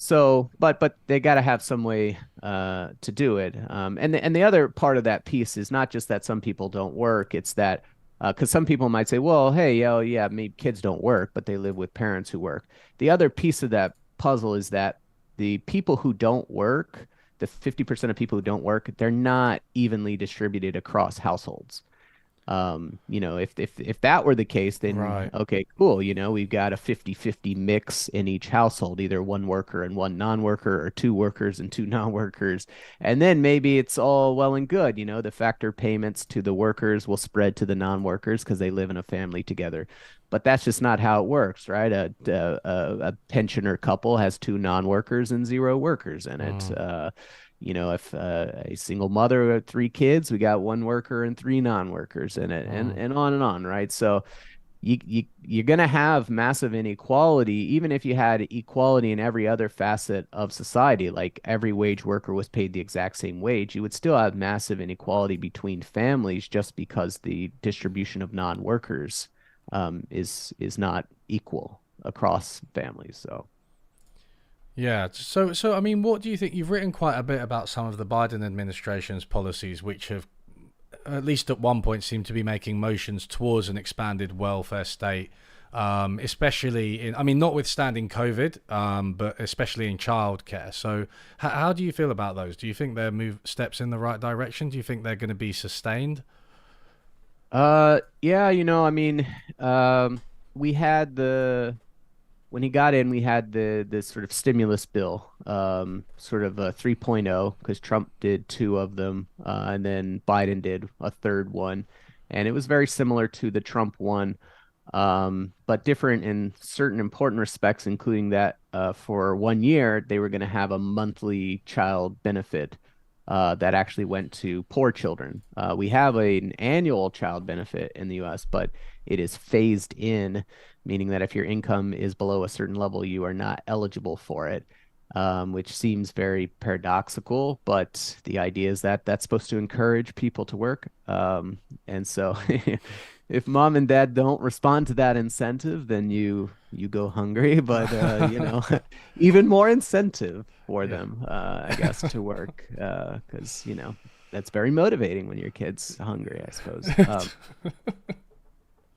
So, but they got to have some way to do it. And the other part of that piece is not just that some people don't work, it's that because some people might say, well, hey, yeah, maybe kids don't work, but they live with parents who work. The other piece of that puzzle is that the people who don't work, the 50% of people who don't work, they're not evenly distributed across households. If that were the case, then right. okay, cool. We've got a 50-50 mix in each household, either one worker and one non-worker, or two workers and two non-workers. And then maybe it's all well and good. The factor payments to the workers will spread to the non-workers because they live in a family together. But that's just not how it works, right? A pensioner couple has two non-workers and zero workers in it. Mm, If a single mother with three kids, we got one worker and three non-workers in it, and mm. and on and on, right? So you're gonna have massive inequality, even if you had equality in every other facet of society, like every wage worker was paid the exact same wage, you would still have massive inequality between families just because the distribution of non-workers is not equal across families. So. Yeah. So I mean, what do you think? You've written quite a bit about some of the Biden administration's policies, which have, at least at one point, seemed to be making motions towards an expanded welfare state, especially in, I mean, notwithstanding COVID, but especially in childcare. So, how do you feel about those? Do you think they're move steps in the right direction? Do you think they're going to be sustained? Yeah, I mean, we had the when he got in, we had the sort of stimulus bill, sort of a 3.0, because Trump did two of them, and then Biden did a third one, and it was very similar to the Trump one, but different in certain important respects, including that for 1 year they were going to have a monthly child benefit that actually went to poor children. We have an annual child benefit in the U.S., but it is phased in, meaning that if your income is below a certain level, you are not eligible for it, which seems very paradoxical. But the idea is that that's supposed to encourage people to work. And so if mom and dad don't respond to that incentive, then you go hungry. But even more incentive for Yeah. them, I guess, to work, because that's very motivating when your kid's hungry, I suppose.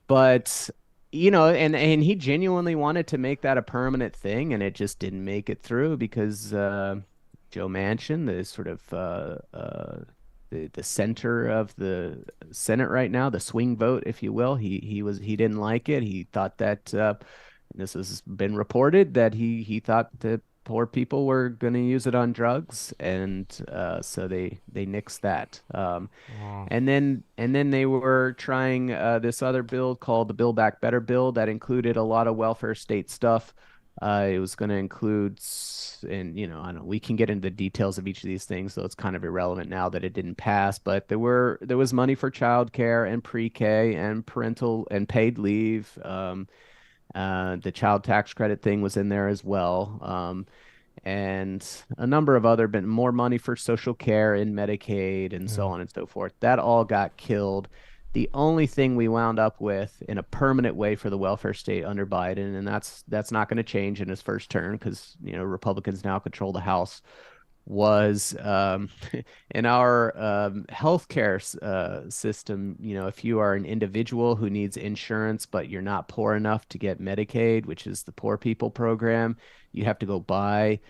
But and he genuinely wanted to make that a permanent thing, and it just didn't make it through because Joe Manchin, the sort of the center of the Senate right now, the swing vote, if you will, he didn't like it. He thought that this has been reported that he thought that poor people were going to use it on drugs, and so they nixed that. Oh, And then they were trying this other bill called the Build Back Better bill that included a lot of welfare state stuff. It was going to include, and I don't know, we can get into the details of each of these things, so it's kind of irrelevant now that it didn't pass. But there was money for childcare and pre-K and parental and paid leave. The child tax credit thing was in there as well. And a number of other, but more money for social care and Medicaid and so mm, on and so forth. That all got killed. The only thing we wound up with in a permanent way for the welfare state under Biden, and that's not going to change in his first term because Republicans now control the House, was in our healthcare system. If you are an individual who needs insurance, but you're not poor enough to get Medicaid, which is the poor people program, you have to go buy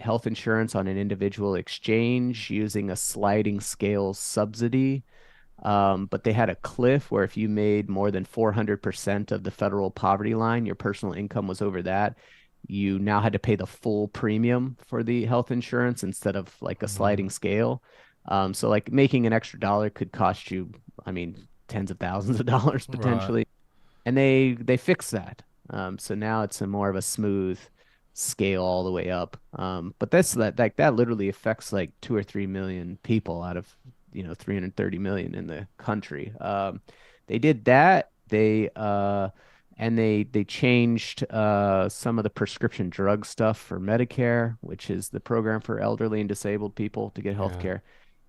health insurance on an individual exchange using a sliding scale subsidy. But they had a cliff where if you made more than 400% of the federal poverty line, your personal income was over that, you now had to pay the full premium for the health insurance instead of like a mm, sliding scale. So like making an extra dollar could cost you, I mean, tens of thousands of dollars right. potentially. And they fixed that. So now it's a more of a smooth scale all the way up. But that literally affects like 2 or 3 million people out of 330 million in the country. They did that. They changed some of the prescription drug stuff for Medicare, which is the program for elderly and disabled people to get health Yeah. care.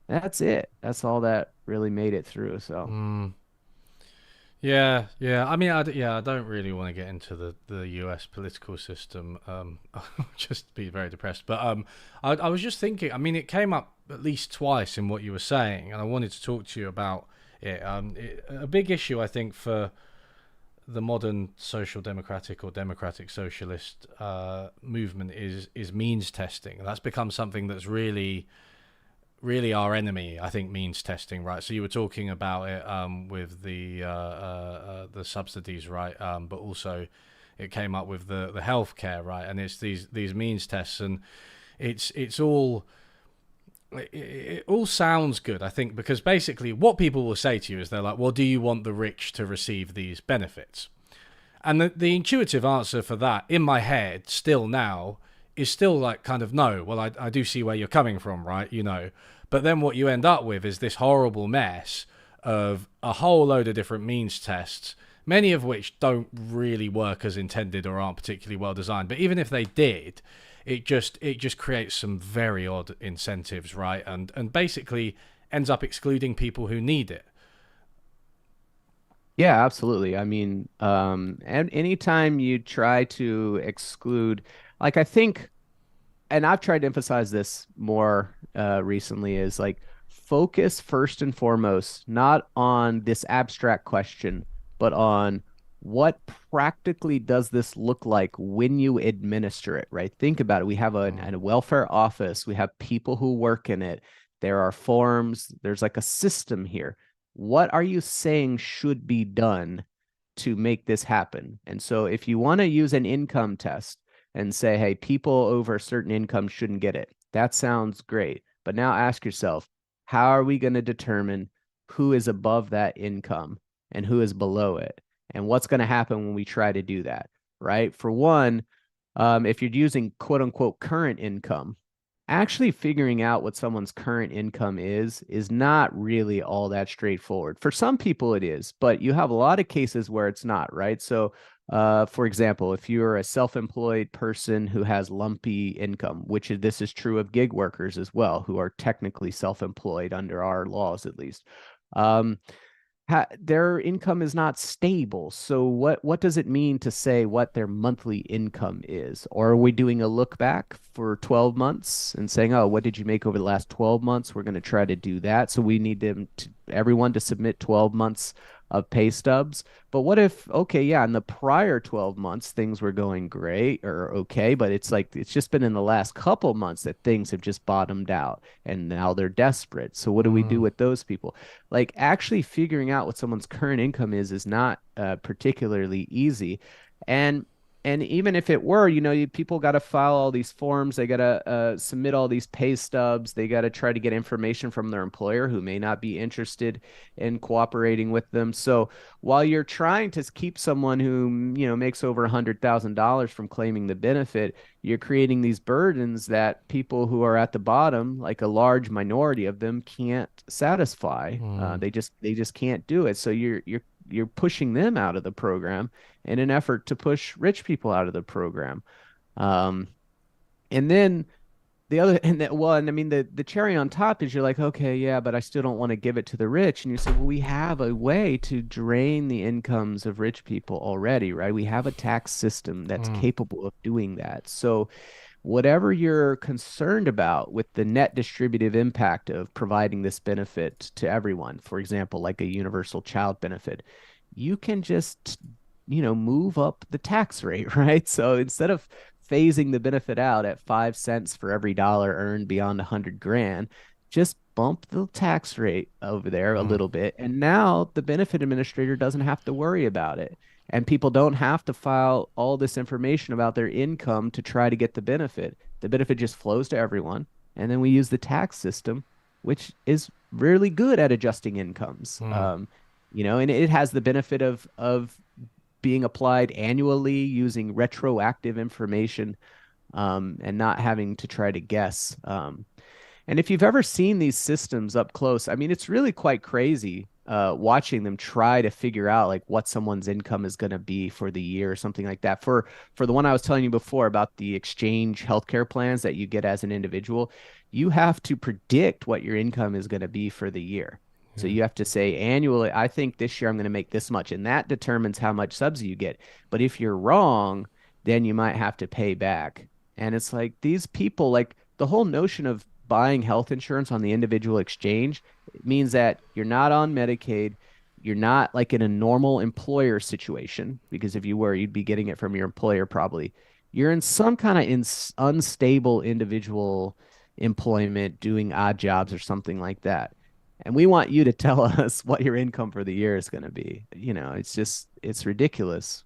That's it. That's all that really made it through. So. Mm. Yeah, yeah. I mean, I don't really want to get into the U.S. political system. I'll just be very depressed. But I was just thinking. I mean, it came up at least twice in what you were saying, and I wanted to talk to you about it. A big issue, I think, for the modern social democratic or democratic socialist movement is means testing. That's become something that's really our enemy, I think, means testing, right? So you were talking about it with the subsidies, right? But also it came up with the healthcare, right? And it's these means tests, and it's all it all sounds good, I think, because basically what people will say to you is they're like, well, do you want the rich to receive these benefits? And the intuitive answer for that in my head still now is still like kind of no. Well, I do see where you're coming from, right? But then what you end up with is this horrible mess of a whole load of different means tests, many of which don't really work as intended or aren't particularly well designed. But even if they did, it just creates some very odd incentives, right? And basically ends up excluding people who need it. Yeah, absolutely. I mean, and anytime you try to exclude, like I think, and I've tried to emphasize this more recently, is like focus first and foremost, not on this abstract question, but on what practically does this look like when you administer it, right? Think about it. We have Mm, a welfare office, we have people who work in it, there are forms, there's like a system here. What are you saying should be done to make this happen? And so if you want to use an income test, and say, hey, people over a certain income shouldn't get it. That sounds great. But now ask yourself, how are we going to determine who is above that income and who is below it? And what's going to happen when we try to do that, right? For one, if you're using quote unquote current income, actually figuring out what someone's current income is not really all that straightforward. For some people it is, but you have a lot of cases where it's not, right? So for example, if you're a self-employed person who has lumpy income, which this is true of gig workers as well, who are technically self-employed under our laws at least, um, their income is not stable. So what does it mean to say what their monthly income is? Or are we doing a look back for 12 months and saying, oh, what did you make over the last 12 months? We're going to try to do that. So we need everyone to submit 12 months of pay stubs. But what if, okay, yeah, in the prior 12 months, things were going great or okay, but it's like it's just been in the last couple months that things have just bottomed out and now they're desperate. So what do we do mm, with those people? Like actually figuring out what someone's current income is not particularly easy. And and even if it were, people got to file all these forms, they got to submit all these pay stubs, they got to try to get information from their employer who may not be interested in cooperating with them. So while you're trying to keep someone who makes over $100,000 from claiming the benefit, you're creating these burdens that people who are at the bottom, like a large minority of them, can't satisfy. mm, They just can't do it. So you're pushing them out of the program in an effort to push rich people out of the program. Um, and then the other, and that, well, and I mean, the cherry on top is you're like, okay, yeah, but I still don't want to give it to the rich. And you say, well, we have a way to drain the incomes of rich people already, right? We have a tax system that's mm, capable of doing that. So whatever you're concerned about with the net distributive impact of providing this benefit to everyone, for example, like a universal child benefit, you can just, move up the tax rate, right? So instead of phasing the benefit out at 5 cents for every dollar earned beyond 100 grand, just bump the tax rate over there a mm, little bit. And now the benefit administrator doesn't have to worry about it. And people don't have to file all this information about their income to try to get the benefit. The benefit just flows to everyone. And then we use the tax system, which is really good at adjusting incomes. mm, And it has the benefit of being applied annually using retroactive information, and not having to try to guess. And if you've ever seen these systems up close, I mean, it's really quite crazy watching them try to figure out like what someone's income is going to be for the year or something like that. For the one I was telling you before about the exchange healthcare plans that you get as an individual, you have to predict what your income is going to be for the year. So Yeah. you have to say annually, I think this year I'm going to make this much, and that determines how much subsidy you get. But if you're wrong, then you might have to pay back. And it's like these people, like the whole notion of buying health insurance on the individual exchange, it means that you're not on Medicaid. You're not like in a normal employer situation, because if you were, you'd be getting it from your employer probably. You're in some kind of unstable individual employment doing odd jobs or something like that. And we want you to tell us what your income for the year is going to be. It's just, it's ridiculous.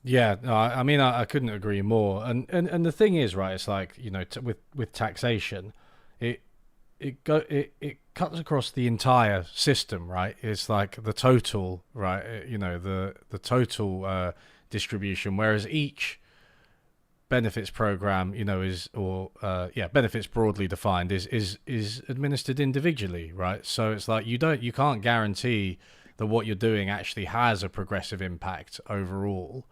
Yeah, no, I mean, I couldn't agree more. And the thing is, right? It's like with taxation, it it cuts across the entire system, right? It's like the total, right? The total distribution, whereas each benefits program, is or benefits broadly defined is administered individually, right? So it's like you can't guarantee that what you're doing actually has a progressive impact overall.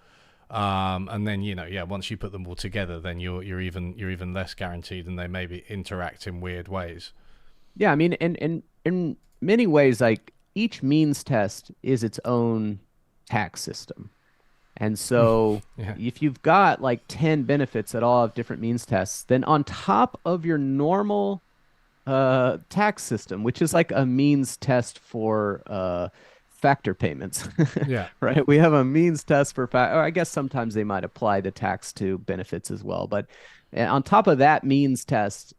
And then once you put them all together, then you're even less guaranteed, and they maybe interact in weird ways. Yeah, I mean, and in many ways, like each means test is its own tax system. And so Yeah, if you've got like 10 benefits that all have different means tests, then on top of your normal tax system, which is like a means test for factor payments, yeah. right? We have a means test for or I guess sometimes they might apply the tax to benefits as well. But on top of that means test,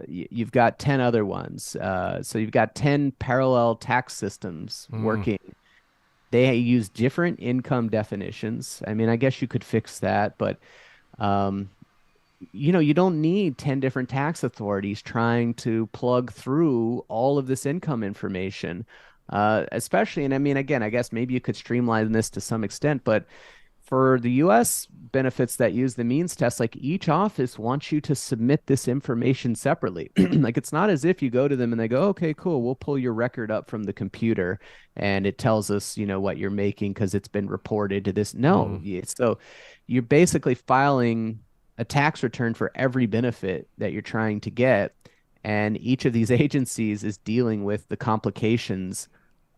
you've got 10 other ones. So you've got 10 parallel tax systems Mm. working. They use different income definitions. I mean, I guess you could fix that, but um, you don't need 10 different tax authorities trying to plug through all of this income information. Especially, and I mean, again, I guess maybe you could streamline this to some extent, but for the US benefits that use the means test, like each office wants you to submit this information separately. Like it's not as if you go to them and they go, okay, cool, we'll pull your record up from the computer and it tells us, what you're making because it's been reported to this. No, Mm. so you're basically filing a tax return for every benefit that you're trying to get. And each of these agencies is dealing with the complications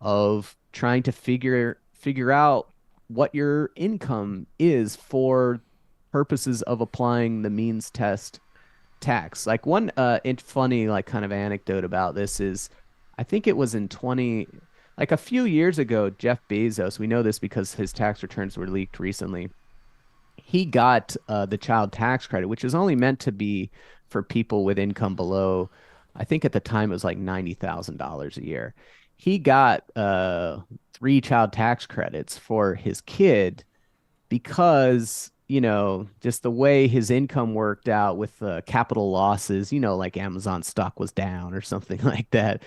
of trying to figure out what your income is for purposes of applying the means test tax. Like one funny like kind of anecdote about this is I think it was in 20 like a few years ago, Jeff Bezos, we know this because his tax returns were leaked recently. He got the child tax credit, which is only meant to be for people with income below, I think at the time it was like $90,000 a year. He got three child tax credits for his kid because, just the way his income worked out with capital losses, like Amazon stock was down or something like that.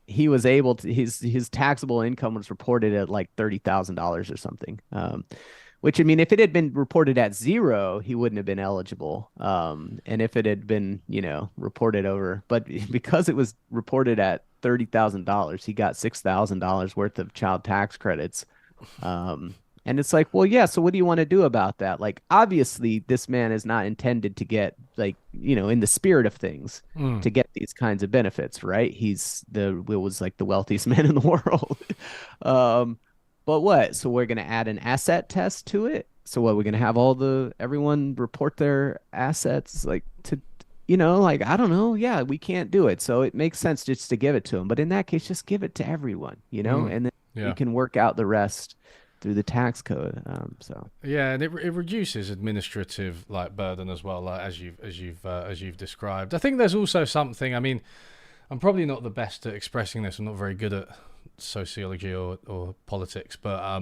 He was able to his taxable income was reported at like $30,000 or something. Which I mean, if it had been reported at zero, he wouldn't have been eligible. And if it had been, reported over, but because it was reported at $30,000, he got $6,000 worth of child tax credits. And it's like, well, yeah, so what do you want to do about that? Like, obviously, this man is not intended to get, like, in the spirit of things, Mm. to get these kinds of benefits, right? It was like the wealthiest man in the world. Um, but what? So we're going to add an asset test to it? So what, we're going to have everyone report their assets, like, like, I don't know. Yeah, we can't do it. So it makes sense just to give it to them. But in that case, just give it to everyone, Mm. and then we Yeah. can work out the rest through the tax code. So Yeah, and it reduces administrative like burden as well, like as you've described. I think there's also something. I mean, I'm probably not the best at expressing this. I'm not very good at sociology or politics, but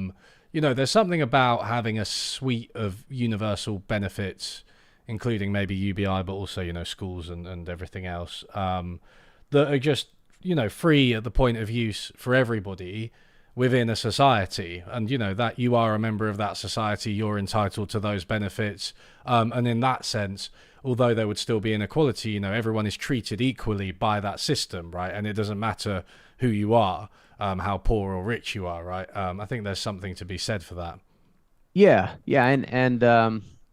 there's something about having a suite of universal benefits, including maybe UBI, but also schools and everything else, that are just free at the point of use for everybody, within a society, and that you are a member of that society, you're entitled to those benefits, and in that sense, although there would still be inequality, everyone is treated equally by that system, right? And it doesn't matter who you are, how poor or rich you are, right? I think there's something to be said for that. Yeah, yeah, and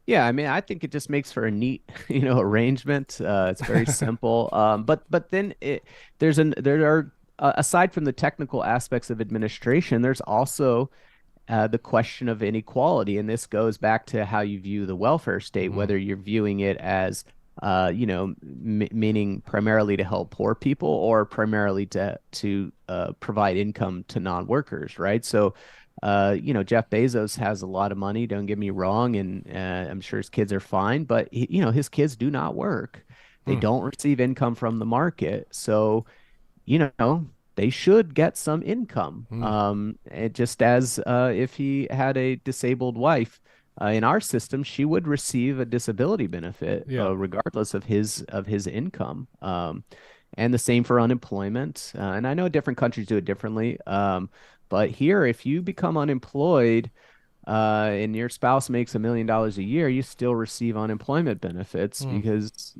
yeah, I mean, I think it just makes for a neat, arrangement. It's very simple. But then there are aside from the technical aspects of administration, there's also the question of inequality, and this goes back to how you view the welfare state, Mm, whether you're viewing it as m meaning primarily to help poor people or primarily to provide income to non-workers, right? So, Jeff Bezos has a lot of money, don't get me wrong, and I'm sure his kids are fine, but his kids do not work. They mm, don't receive income from the market. So, they should get some income. mm. Just as if he had a disabled wife in our system, she would receive a disability benefit Yeah. regardless of his income. And the same for unemployment. And I know different countries do it differently. But here, if you become unemployed, and your spouse makes $1 million a year, you still receive unemployment benefits Mm, because,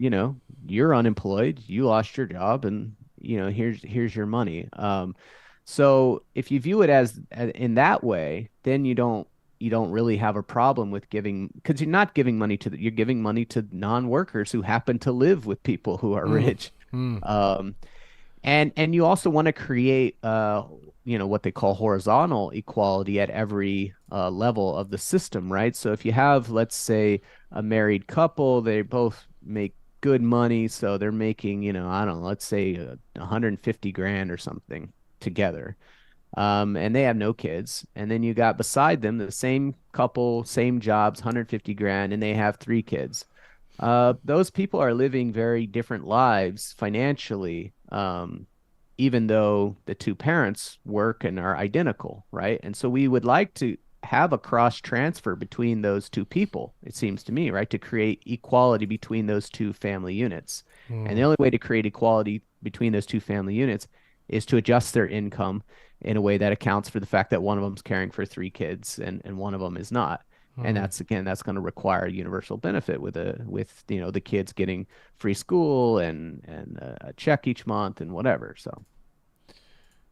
you're unemployed, you lost your job, and here's your money. So if you view it as in that way, then you don't really have a problem with giving because you're not giving money you're giving money to non-workers who happen to live with people who are mm, rich. mm, Um, and you also want to create what they call horizontal equality at every level of the system, right? So if you have, let's say, a married couple, they both make good money, so they're making, I don't know, let's say 150 grand or something together. And they have no kids. And then you got beside them the same couple, same jobs, 150 grand, and they have 3 kids. Those people are living very different lives financially, even though the two parents work and are identical, right? And so we would like to have a cross transfer between those two people, it seems to me, right? To create equality between those two family units. And the mm, only way to create equality between those two family units is to adjust their income in a way that accounts for the fact that one of them is caring for 3 kids and one of them is not. And mm. that's going to require a universal benefit with the kids getting free school and a check each month and whatever. So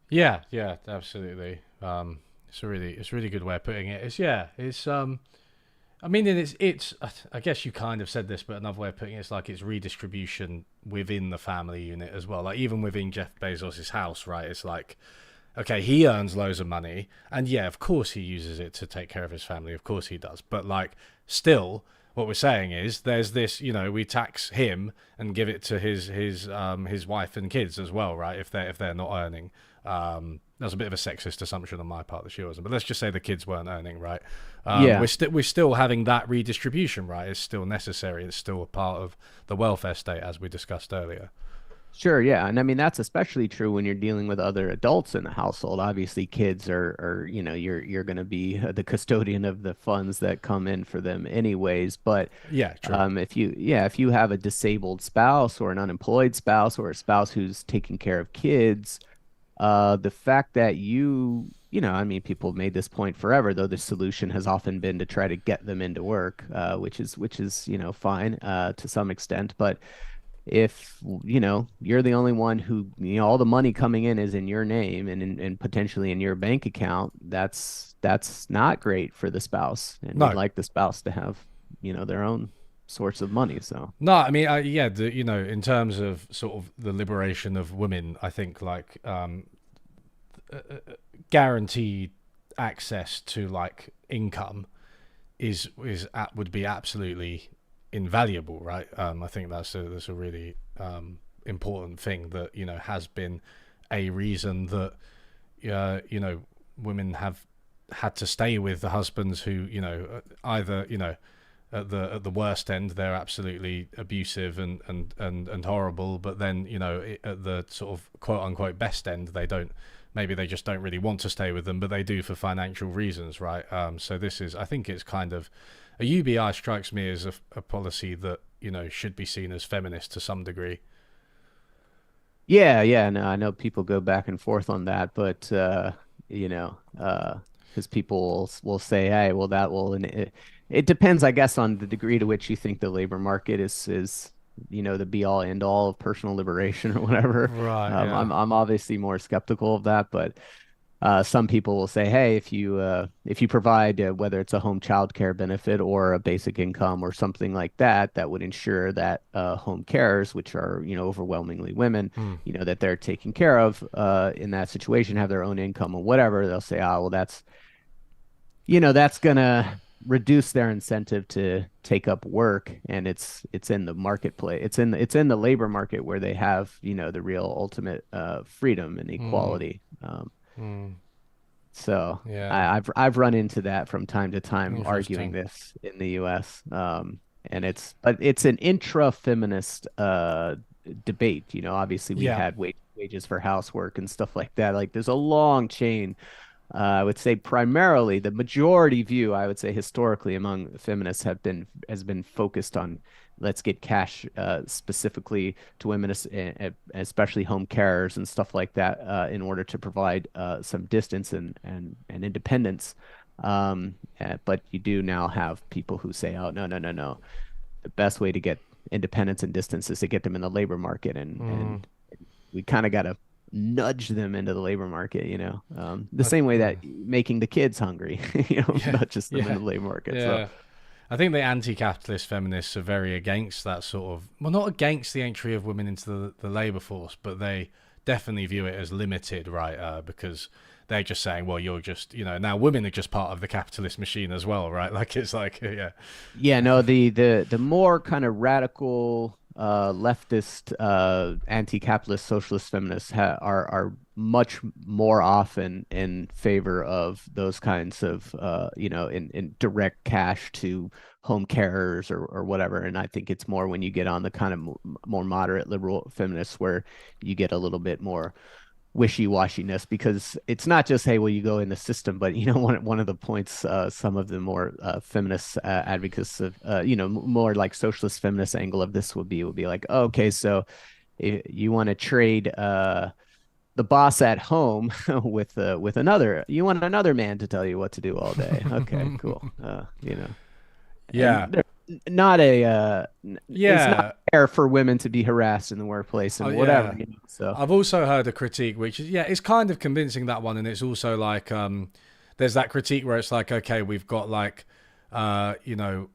Yeah, yeah, absolutely. It's a really good way of putting it. It's I mean, it's I guess you kind of said this, but another way of putting it is like it's redistribution within the family unit as well. Like even within Jeff Bezos's house, right? It's like, okay, he earns loads of money, and yeah, of course he uses it to take care of his family. Of course he does. But like, still, what we're saying is there's this, we tax him and give it to his wife and kids as well, right? If they're not earning. That's a bit of a sexist assumption on my part that she wasn't, but let's just say the kids weren't earning, right? yeah, We're still having that redistribution, right? It's still necessary. It's still a part of the welfare state, as we discussed earlier. sure, yeah. And I mean that's especially true when you're dealing with other adults in the household. Obviously, kids are you're going to be the custodian of the funds that come in for them anyways. But Yeah, true. if you have a disabled spouse or an unemployed spouse or a spouse who's taking care of kids, the fact that I mean, people have made this point forever, though the solution has often been to try to get them into work, which is fine to some extent. But if you're the only one who all the money coming in is in your name and potentially in your bank account, that's not great for the spouse, and we'd No, like the spouse to have their own source of money. So no. I mean, yeah. In terms of sort of the liberation of women, I think like guaranteed access to like income would be absolutely invaluable, right? I think that's a really important thing that has been a reason that women have had to stay with the husbands who either at the worst end they're absolutely abusive and horrible, but then at the sort of quote unquote best end maybe they just don't really want to stay with them, but they do for financial reasons, right? So I think it's kind of a UBI strikes me as a policy that should be seen as feminist to some degree. yeah, yeah, no, I know people go back and forth on that, but because people will say, hey, well, that will, and it depends, I guess, on the degree to which you think the labor market is the be all end all of personal liberation or whatever. Right. Yeah. I'm obviously more skeptical of that, but some people will say, hey, if you provide whether it's a home child care benefit or a basic income or something like that, that would ensure that home carers, which are overwhelmingly women, Mm. that they're taken care of in that situation, have their own income or whatever. They'll say, well, that's gonna reduce their incentive to take up work, and it's in the marketplace. It's in the labor market where they have the real ultimate freedom and Mm. equality. Mm. So Yeah. I've run into that from time to time arguing Interesting. this in the US. And it's an intra-feminist debate. Obviously we've Yeah. had wages for housework and stuff like that. Like there's a long chain. I would say primarily the majority view, I would say historically among feminists has been focused on let's get cash specifically to women, especially home carers and stuff like that, in order to provide some distance and independence. But you do now have people who say, oh, no, no, no, no. The best way to get independence and distance is to get them in the labor market. And, Mm. and we kind of got to nudge them into the labor market, the I th- same way mm. that making the kids hungry, Yeah. nudges them Yeah. into the labor market. So, Yeah. I think the anti-capitalist feminists are very against that sort of, well, not against the entry of women into the labor force, but they definitely view it as limited, right? Because they're just saying, well, you're just, now women are just part of the capitalist machine as well, right? Like it's like, yeah, yeah, no, the more kind of radical leftist anti-capitalist socialist feminists are much more often in favor of those kinds of in direct cash to home carers or whatever. And I think it's more when you get on the kind of more moderate liberal feminists where you get a little bit more wishy-washiness, because it's not just, hey, well, you go in the system, but one of the points some of the more feminist advocates of more like socialist feminist angle of this would be like, oh, okay, so you want to trade the boss at home with another, you want another man to tell you what to do all day. Okay, cool. yeah, And not a it's not yeah, fair for women to be harassed in the workplace oh and whatever, yeah. so I've also heard a critique, which is, yeah, it's kind of convincing, that one, and it's also like, there's that critique where it's like, okay, we've got like, uh, you know,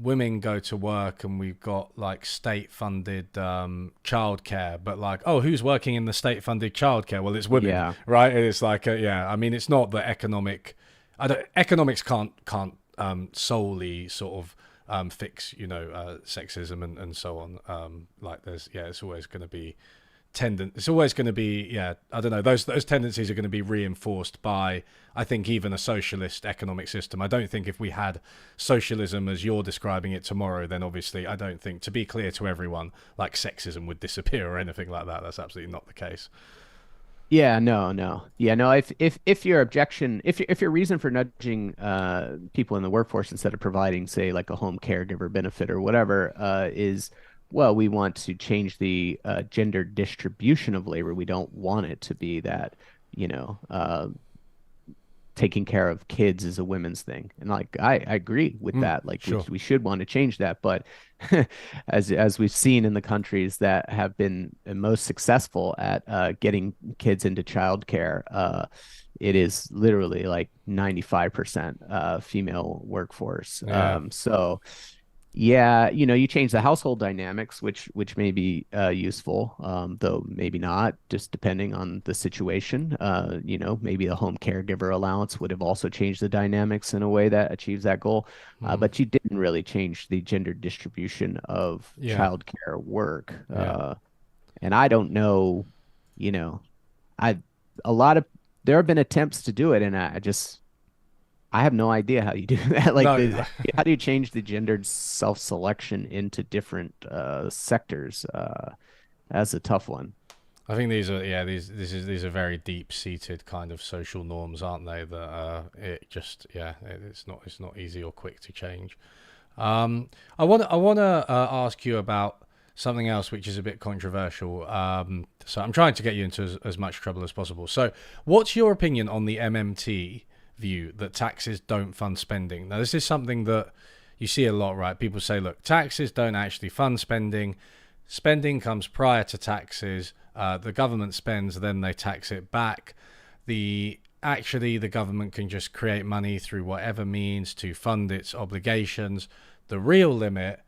women go to work and we've got like state-funded childcare, but like, oh, who's working in the state-funded childcare? Well, it's women, yeah. right? And it's like, yeah, I mean, it's not the economics can't solely sort of fix, sexism and so on. Like there's, yeah, it's always going to be it's always going to be, yeah, I don't know, those tendencies are going to be reinforced by, I think, even a socialist economic system. I don't think if we had socialism as you're describing it tomorrow, then obviously I don't think, to be clear to everyone, like sexism would disappear or anything like that. That's absolutely not the case. Yeah, no, no. Yeah, no, if your objection, if your reason for nudging people in the workforce instead of providing, say, like a home caregiver benefit or whatever, is, well, we want to change the gender distribution of labor. We don't want it to be that, you know, taking care of kids is a women's thing. And like I agree with Mm, that. Like we sure. we should want to change that. But as we've seen in the countries that have been most successful at getting kids into childcare, it is literally like 95% female workforce. Yeah. So yeah, you change the household dynamics, which may be useful, though maybe not, just depending on the situation. Maybe the home caregiver allowance would have also changed the dynamics in a way that achieves that goal. Mm, But you didn't really change the gender distribution of yeah. childcare work. Yeah. And I don't know, you know, I a lot of there have been attempts to do it, and I have no idea how you do that. Like No. how do you change the gendered self-selection into different sectors? That's a tough one. I think these are, yeah, these are very deep seated kind of social norms, aren't they? That it just, yeah, it's not easy or quick to change. I want to ask you about something else which is a bit controversial. So I'm trying to get you into as much trouble as possible. So, what's your opinion on the MMT view that taxes don't fund spending? Now, this is something that you see a lot, right? People say, look, taxes don't actually fund spending. Spending comes prior to taxes. The government spends, then they tax it back. The government can just create money through whatever means to fund its obligations. The real limit,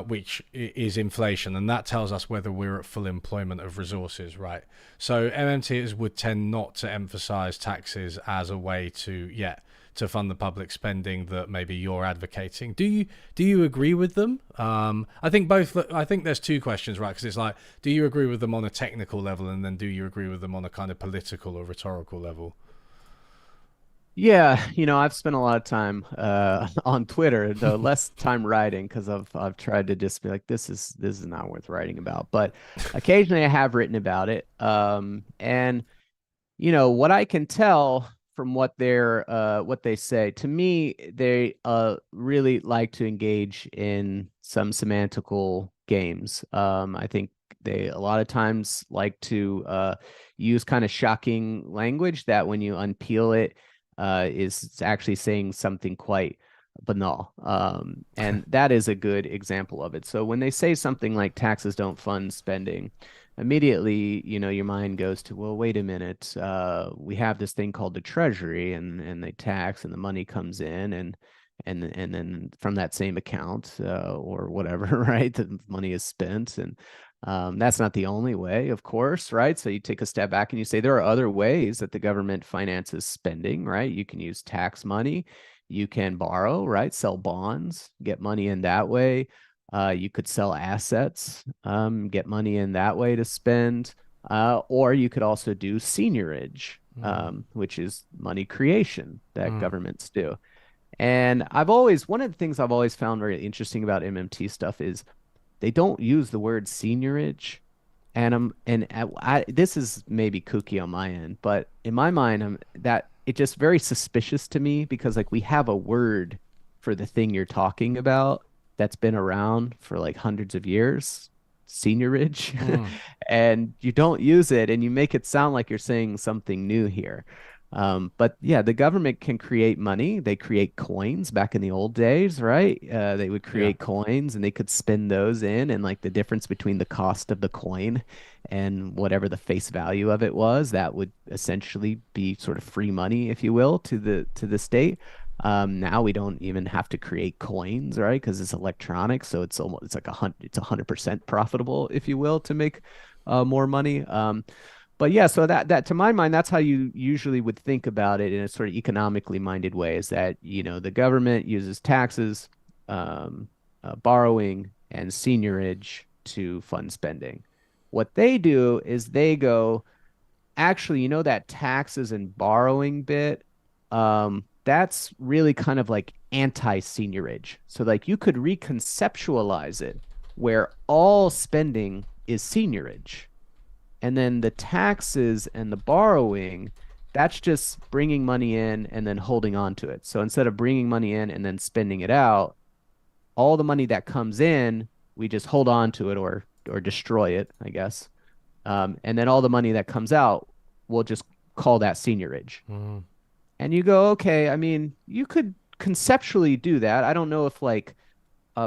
which is inflation, and that tells us whether we're at full employment of resources, right? So MMTs would tend not to emphasize taxes as a way to fund the public spending that maybe you're advocating. Do you agree with them? I think both. I think there's two questions, right? Because it's like, do you agree with them on a technical level, and then do you agree with them on a kind of political or rhetorical level? Yeah, I've spent a lot of time on Twitter, though less time writing because I've tried to just be like, this is not worth writing about. But occasionally I have written about it. And what I can tell from what they say, to me, they really like to engage in some semantical games. I think they a lot of times like to use kind of shocking language that when you unpeel it, is actually saying something quite banal. And that is a good example of it. So when they say something like taxes don't fund spending, immediately, your mind goes to, well, wait a minute. We have this thing called the Treasury, and they tax, and the money comes in, and then from that same account, or whatever, right, the money is spent. And that's not the only way, of course, right? So you take a step back and you say there are other ways that the government finances spending, right? You can use tax money, you can borrow, right? Sell bonds, get money in that way. You could sell assets, get money in that way to spend. Or you could also do seigniorage, Mm, which is money creation that mm, governments do. And one of the things I've always found very interesting about MMT stuff is they don't use the word seigniorage. This is maybe kooky on my end, but in my mind, that it just very suspicious to me because like we have a word for the thing you're talking about that's been around for like hundreds of years, seigniorage, mm. and you don't use it, and you make it sound like you're saying something new here. But yeah, the government can create money. They create coins back in the old days, right? They would Yeah. create coins and they could spin those in, and like the difference between the cost of the coin and whatever the face value of it was, that would essentially be sort of free money, if you will, to the state. Now we don't even have to create coins, right? Because it's electronic, so it's like 100% profitable, if you will, to make more money. But yeah, so that to my mind, that's how you usually would think about it in a sort of economically minded way, is that, the government uses taxes, borrowing, and seigniorage to fund spending. What they do is they go, actually, that taxes and borrowing bit, that's really kind of like anti-seigniorage. So like you could reconceptualize it where all spending is seigniorage. And then the taxes and the borrowing, that's just bringing money in and then holding on to it. So instead of bringing money in and then spending it out, all the money that comes in, we just hold on to it or destroy it, I guess. And then all the money that comes out, we'll just call that seigniorage. Mm. And you go, okay, I mean, you could conceptually do that. I don't know if like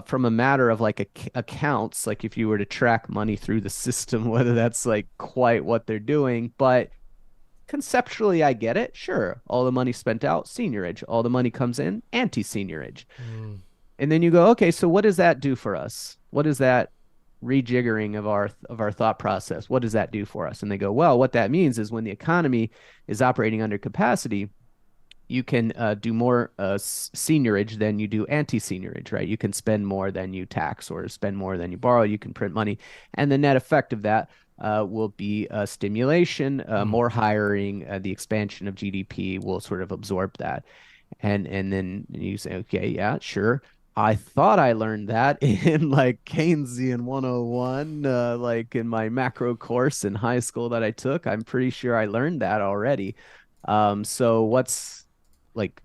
from a matter of like accounts, like if you were to track money through the system, whether that's like quite what they're doing, but conceptually, I get it. Sure, all the money spent out, seigniorage. All the money comes in, anti-seigniorage. Mm. And then you go, okay, so what does that do for us? What is that rejiggering of our thought process? What does that do for us? And they go, well, what that means is when the economy is operating under capacity, you can do more seigniorage than you do anti-seigniorage, right? You can spend more than you tax or spend more than you borrow. You can print money. And the net effect of that will be stimulation, Mm. more hiring, the expansion of GDP will sort of absorb that. And then you say, okay, yeah, sure. I thought I learned that in like Keynesian 101, like in my macro course in high school that I took. I'm pretty sure I learned that already. So like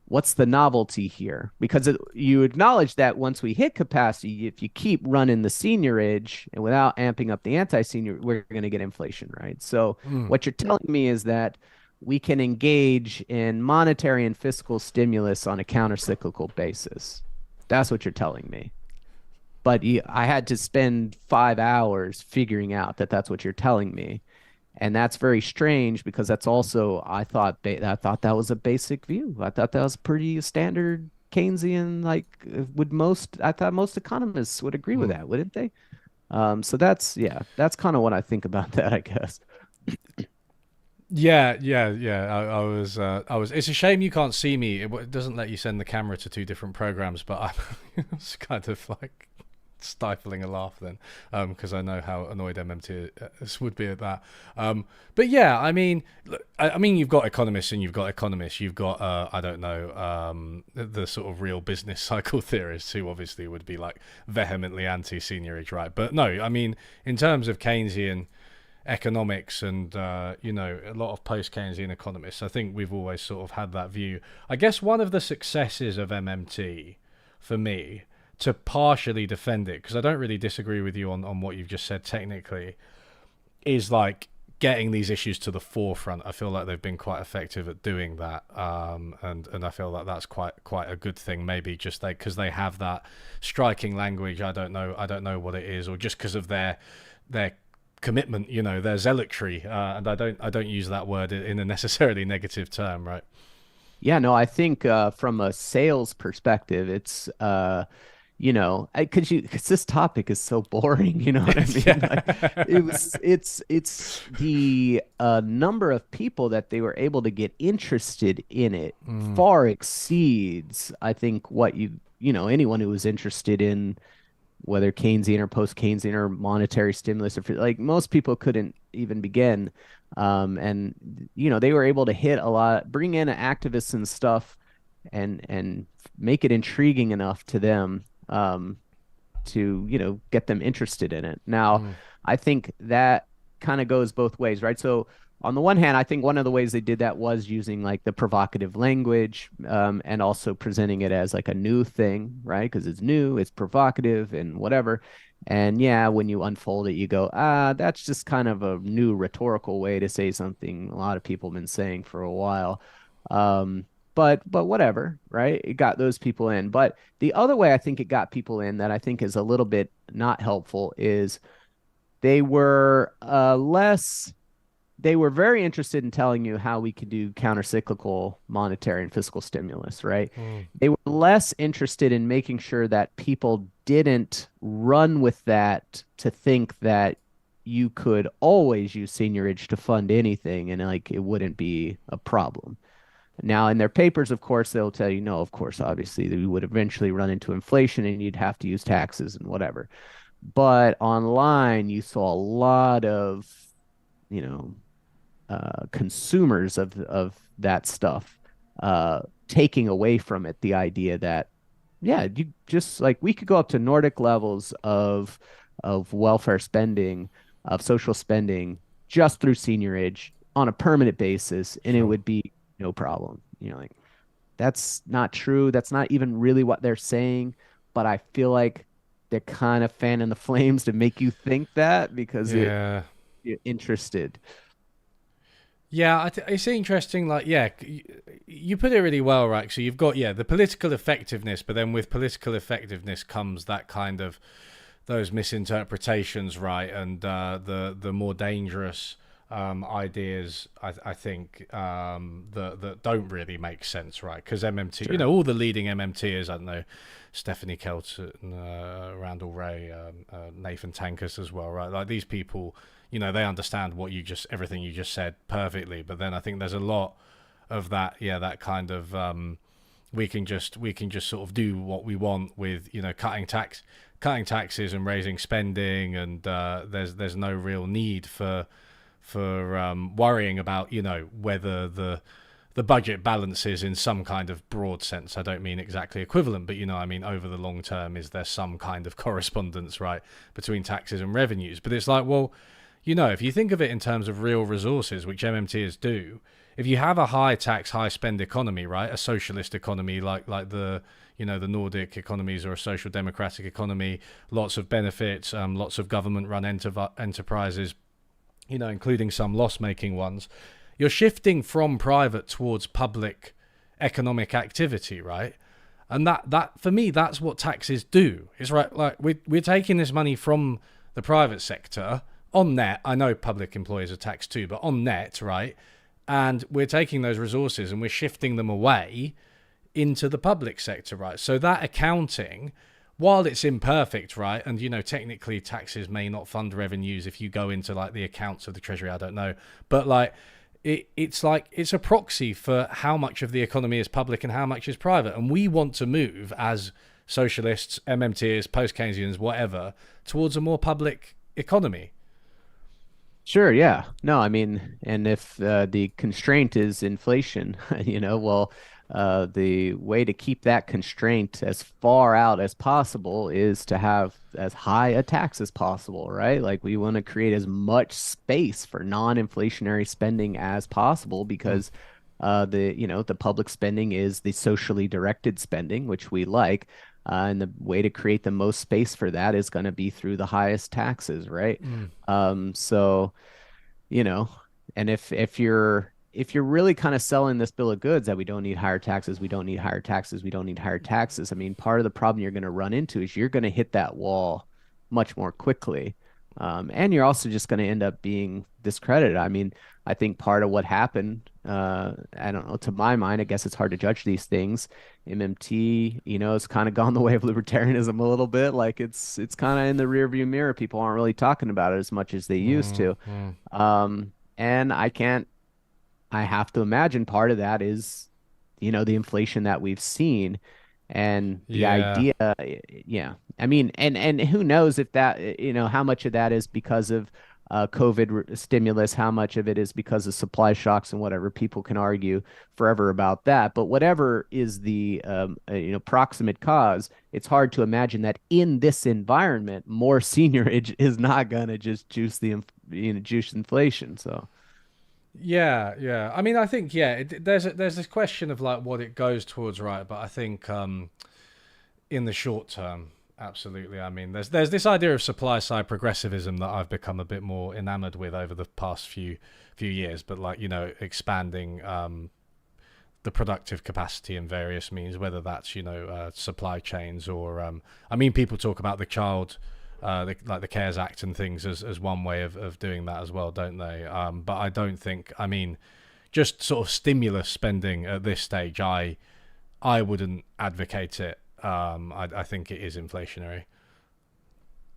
what's the novelty here? Because you acknowledge that once we hit capacity, if you keep running the seniorage and without amping up the anti-senior, we're going to get inflation, right? So Mm. what you're telling me is that we can engage in monetary and fiscal stimulus on a countercyclical basis. That's what you're telling me. But I had to spend 5 hours figuring out that that's what you're telling me. And that's very strange because that's also I thought that was a basic view. I thought that was pretty standard Keynesian. Like would most I thought most economists would agree with Mm. that, wouldn't they? So that's yeah, that's kind of what I think about that, I guess. Yeah, yeah, yeah. I was. It's a shame you can't see me. It doesn't let you send the camera to two different programs, but I was kind of like stifling a laugh then, because I know how annoyed MMT would be at that. But yeah, I mean, look, I mean, you've got economists and you've got economists. You've got, I don't know, the sort of real business cycle theorists who obviously would be like vehemently anti-seniorage, right? But no, I mean, in terms of Keynesian economics and you know, a lot of post-Keynesian economists, I think we've always sort of had that view. I guess one of the successes of MMT for me, to partially defend it, because I don't really disagree with you on what you've just said technically, is like getting these issues to the forefront. I feel like they've been quite effective at doing that, and I feel like that's quite a good thing. Maybe just because they have that striking language. I don't know what it is, or just because of their commitment, you know, their zealotry, and I don't use that word in a necessarily negative term, right? Yeah, no, I think from a sales perspective, it's because this topic is so boring, you know what I mean? Like Yeah. it's the number of people that they were able to get interested in it Mm, far exceeds, I think, what anyone who was interested in whether Keynesian or post-Keynesian or monetary stimulus, or like most people couldn't even begin. And they were able to hit a lot, bring in activists and stuff, and make it intriguing enough to them to get them interested in it. Now, mm, I think that kind of goes both ways, right? So on the one hand, I think one of the ways they did that was using like the provocative language, and also presenting it as like a new thing, right? Because it's new, it's provocative, and whatever. And yeah, when you unfold it, you go, that's just kind of a new rhetorical way to say something a lot of people have been saying for a while. Um, but whatever, right? It got those people in. But the other way I think it got people in that I think is a little bit not helpful is they were less they were very interested in telling you how we could do countercyclical monetary and fiscal stimulus, right? mm, They were less interested in making sure that people didn't run with that to think that you could always use seniorage to fund anything and like it wouldn't be a problem. Now, in their papers, of course, they'll tell you, no, of course, obviously, we would eventually run into inflation and you'd have to use taxes and whatever. But online, you saw a lot of, you know, consumers of that stuff taking away from it the idea that yeah, you just like we could go up to Nordic levels of welfare spending, of social spending just through seniorage on a permanent basis, and it sure. would be no problem. Like that's not true. That's not even really what they're saying, but I feel like they're kind of fanning the flames to make you think that because Yeah. you're interested. Yeah, it's interesting. Like, yeah, you put it really well, right? So you've got, yeah, the political effectiveness, but then with political effectiveness comes that kind of those misinterpretations, right? And the more dangerous ideas, I think, that don't really make sense, right? Because MMT, you Sure. know, all the leading MMTers, I don't know, Stephanie Kelton, Randall Ray, Nathan Tankus as well, right? Like these people, you know, they understand everything you just said perfectly. But then I think there's a lot of that, yeah, that kind of we can just sort of do what we want with, you know, cutting taxes and raising spending, and there's no real need for worrying about, you know, whether the budget balances in some kind of broad sense. I don't mean exactly equivalent, but, you know, I mean over the long term, is there some kind of correspondence, right, between taxes and revenues? But it's like, well, if you think of it in terms of real resources, which MMTs do, if you have a high tax, high spend economy, right, a socialist economy like the Nordic economies or a social democratic economy, lots of benefits, lots of government run enterprises, including some loss making ones, you're shifting from private towards public economic activity, right? And that for me, that's what taxes do. It's right, like we're taking this money from the private sector on net. I know public employees are taxed too, but on net, right? And we're taking those resources and we're shifting them away into the public sector, right? So that accounting, while it's imperfect, right, and technically taxes may not fund revenues if you go into like the accounts of the Treasury, I don't know, but like it's a proxy for how much of the economy is public and how much is private, and we want to move as socialists, MMTs, post Keynesians, whatever, towards a more public economy. Sure, yeah. No, I mean, and if the constraint is inflation, well, the way to keep that constraint as far out as possible is to have as high a tax as possible, right? Like we want to create as much space for non-inflationary spending as possible Mm. because the public spending is the socially directed spending, which we like. And the way to create the most space for that is going to be through the highest taxes, right? Mm. So you know, and if you're really kind of selling this bill of goods that we don't need higher taxes, we don't need higher taxes, we don't need higher taxes. I mean, part of the problem you're going to run into is you're going to hit that wall much more quickly. And you're also just going to end up being discredited. I mean, I think part of what happened, I don't know, to my mind, I guess it's hard to judge these things. MMT, it's kind of gone the way of libertarianism a little bit. Like it's kind of in the rearview mirror. People aren't really talking about it as much as they used Mm. to. Mm. And I have to imagine part of that is, the inflation that we've seen and the Yeah. idea, yeah. I mean, and who knows if that, how much of that is because of COVID stimulus, how much of it is because of supply shocks and whatever. People can argue forever about that, but whatever is the proximate cause, it's hard to imagine that in this environment, more seniorage is not going to just juice inflation. So. Yeah, yeah. I mean, I think there's this question of like what it goes towards, right? But I think in the short term, absolutely. I mean, there's this idea of supply side progressivism that I've become a bit more enamored with over the past few years. But like expanding the productive capacity in various means, whether that's supply chains or I mean, people talk about the child. Like the CARES Act and things as one way of doing that as well, don't they? But I don't think. I mean, just sort of stimulus spending at this stage, I wouldn't advocate it. I think it is inflationary.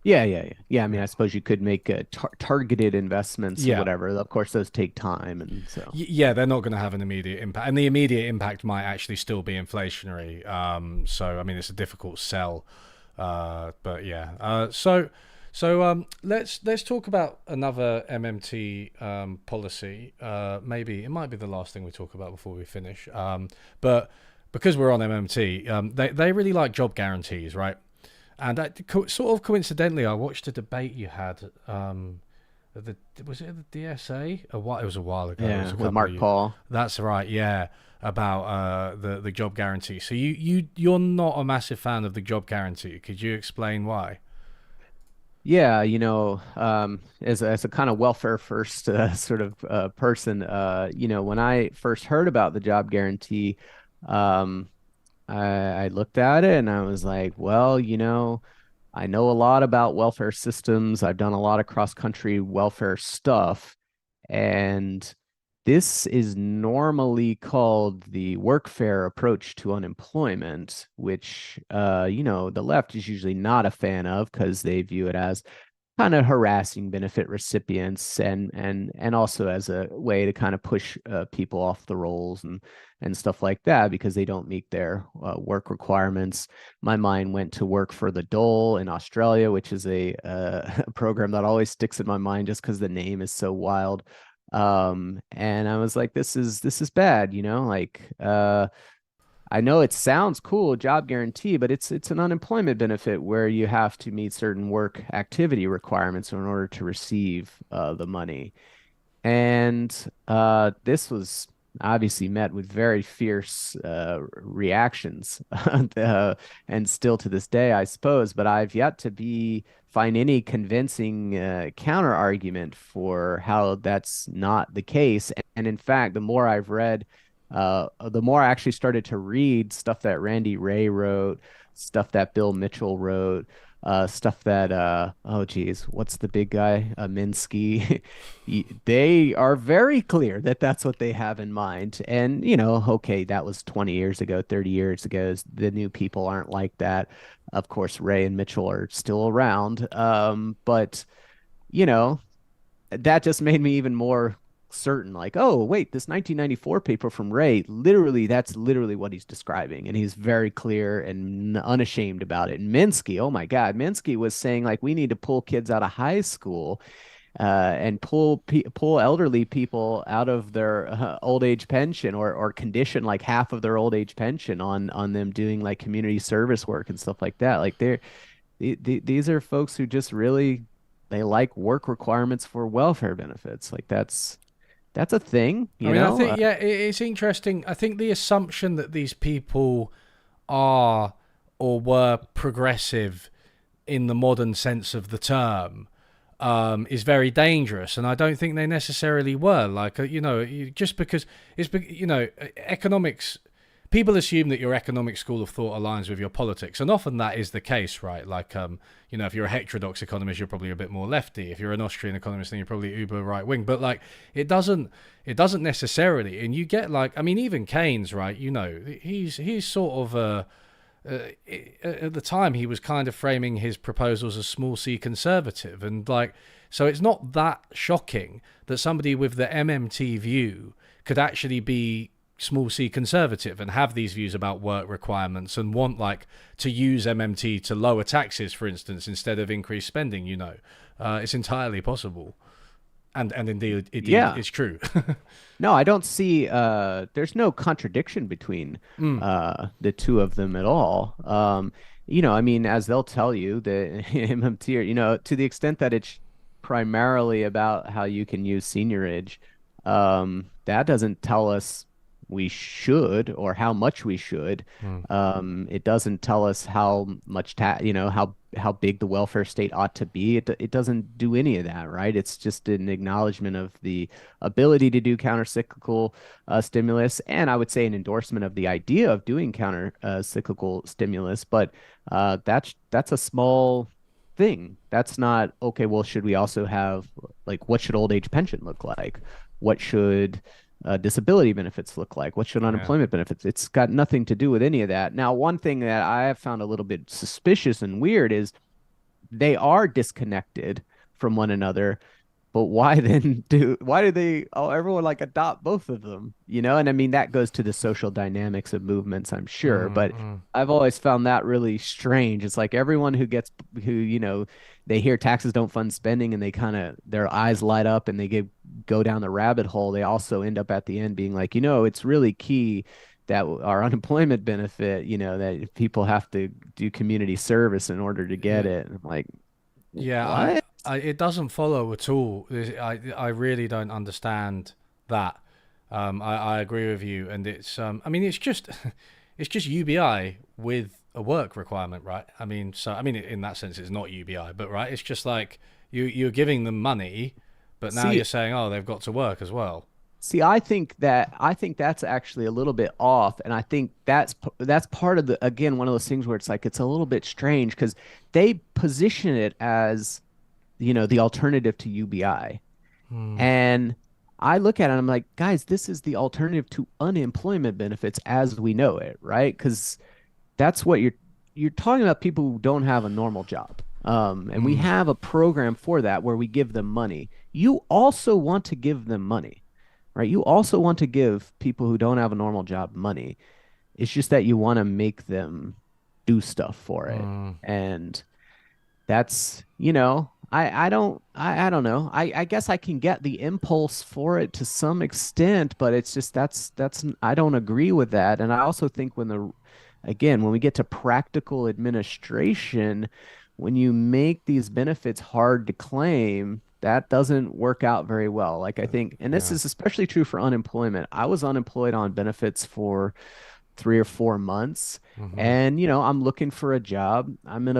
Yeah, yeah, yeah. Yeah, I mean, Yeah. I suppose you could make targeted investments or Yeah. whatever. Of course, those take time, and so. Yeah, they're not going to have an immediate impact, and the immediate impact might actually still be inflationary. So I mean, it's a difficult sell, but yeah. So let's talk about another MMT policy. Maybe it might be the last thing we talk about before we finish. But because we're on MMT, they really like job guarantees, right? And sort of coincidentally, I watched a debate you had. The was it the DSA? It was a while ago. It was Yeah, a with couple of Mark years. Paul. That's right. Yeah, about the job guarantee. So you're not a massive fan of the job guarantee. Could you explain why? Yeah, as a kind of welfare first sort of person, when I first heard about the job guarantee, um, I looked at it and I was like, well, I know a lot about welfare systems. I've done a lot of cross-country welfare stuff. And this is normally called the workfare approach to unemployment, which, the left is usually not a fan of because they view it as kind of harassing benefit recipients and also as a way to kind of push people off the rolls and stuff like that because they don't meet their work requirements. My mind went to work for the Dole in Australia, which is a program that always sticks in my mind just because the name is so wild. And I was like, this is bad, like I know it sounds cool, job guarantee, but it's an unemployment benefit where you have to meet certain work activity requirements in order to receive the money. And this was obviously met with very fierce reactions, and still to this day, I suppose. But I've yet to be find any convincing counter argument for how that's not the case. And in fact, the more I've read, the more I actually started to read stuff that Randy Ray wrote, stuff that Bill Mitchell wrote, stuff that oh geez, what's the big guy? Minsky. They are very clear that that's what they have in mind. And, okay, that was 20 years ago, 30 years ago. The new people aren't like that. Of course, Ray and Mitchell are still around. But, you know, that just made me even more certain, like, oh wait, this 1994 paper from Ray, literally that's literally what he's describing, and he's very clear and unashamed about it. And Minsky, oh my God, Minsky was saying like we need to pull kids out of high school and pull elderly people out of their old age pension, or condition like half of their old age pension on them doing like community service work and stuff like that. Like these are folks who just really, they like work requirements for welfare benefits. Like that's a thing, I you mean, I know? think, yeah, it's interesting. I think the assumption that these people are or were progressive in the modern sense of the term is very dangerous, and I don't think they necessarily were. Like, just because economics. People assume that your economic school of thought aligns with your politics, and often that is the case, right? Like, if you're a heterodox economist, you're probably a bit more lefty. If you're an Austrian economist, then you're probably uber right wing. But like, it doesn't necessarily. And you get like, I mean, even Keynes, right? He's sort of at the time he was kind of framing his proposals as small c conservative, and like, so it's not that shocking that somebody with the MMT view could actually be small c conservative and have these views about work requirements and want like to use MMT to lower taxes, for instance, instead of increase spending. It's entirely possible, and indeed Yeah. it's true. No, I don't see there's no contradiction between Mm, the two of them at all. I mean, as they'll tell you, the MMT, to the extent that it's primarily about how you can use seniorage, that doesn't tell us we should or how much we should. mm, It doesn't tell us how much how big the welfare state ought to be. It doesn't do any of that, right? It's just an acknowledgement of the ability to do countercyclical stimulus, and I would say an endorsement of the idea of doing counter cyclical stimulus. But that's a small thing. That's not okay. Well, should we also have, like, what should old age pension look like? What should disability benefits look like? What should yeah. unemployment benefits? It's got nothing to do with any of that. Now, one thing that I have found a little bit suspicious and weird is they are disconnected from one another. But why then why do they, everyone like adopt both of them, And I mean, that goes to the social dynamics of movements, I'm sure. Mm, But mm. I've always found that really strange. It's like everyone who they hear taxes don't fund spending and they kind of, their eyes light up and go down the rabbit hole. They also end up at the end being like, it's really key that our unemployment benefit, that people have to do community service in order to get Yeah. it. I'm like, Yeah, what? it doesn't follow at all. I really don't understand that. I agree with you, and I mean, it's just, it's just UBI with a work requirement, right? I mean, in that sense, it's not UBI, but right, it's just like you're giving them money, but now See, you're saying, oh, they've got to work as well. See, I think that's actually a little bit off, and I think that's part of the, again, one of those things where it's like it's a little bit strange because they position it as, the alternative to UBI. Hmm. And I look at it and I'm like, guys, this is the alternative to unemployment benefits as we know it, right? Because that's what you're talking about, people who don't have a normal job. And we Hmm. have a program for that where we give them money. You also want to give them money, right? You also want to give people who don't have a normal job money. It's just that you want to make them do stuff for it. Hmm. And that's, I don't know. I guess I can get the impulse for it to some extent, but it's just that's I don't agree with that. And I also think again, when we get to practical administration, when you make these benefits hard to claim, that doesn't work out very well. Like I think, and this Yeah. is especially true for unemployment. I was unemployed on benefits for 3 or 4 months. Hmm. And I'm looking for a job. I'm in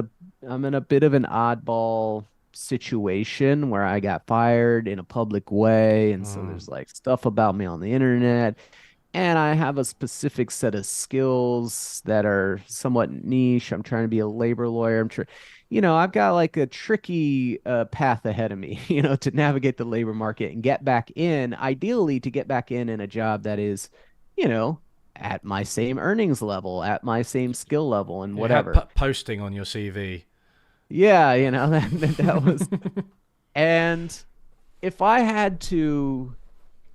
a bit of an oddball situation where I got fired in a public way. And so Mm. there's like stuff about me on the internet. And I have a specific set of skills that are somewhat niche. I'm trying to be a labor lawyer. I've got like a tricky path ahead of me, to navigate the labor market and get back in, ideally to get back in a job that is, you know, at my same earnings level, at my same skill level and You had whatever. posting on your CV. Yeah, that was, and if I had to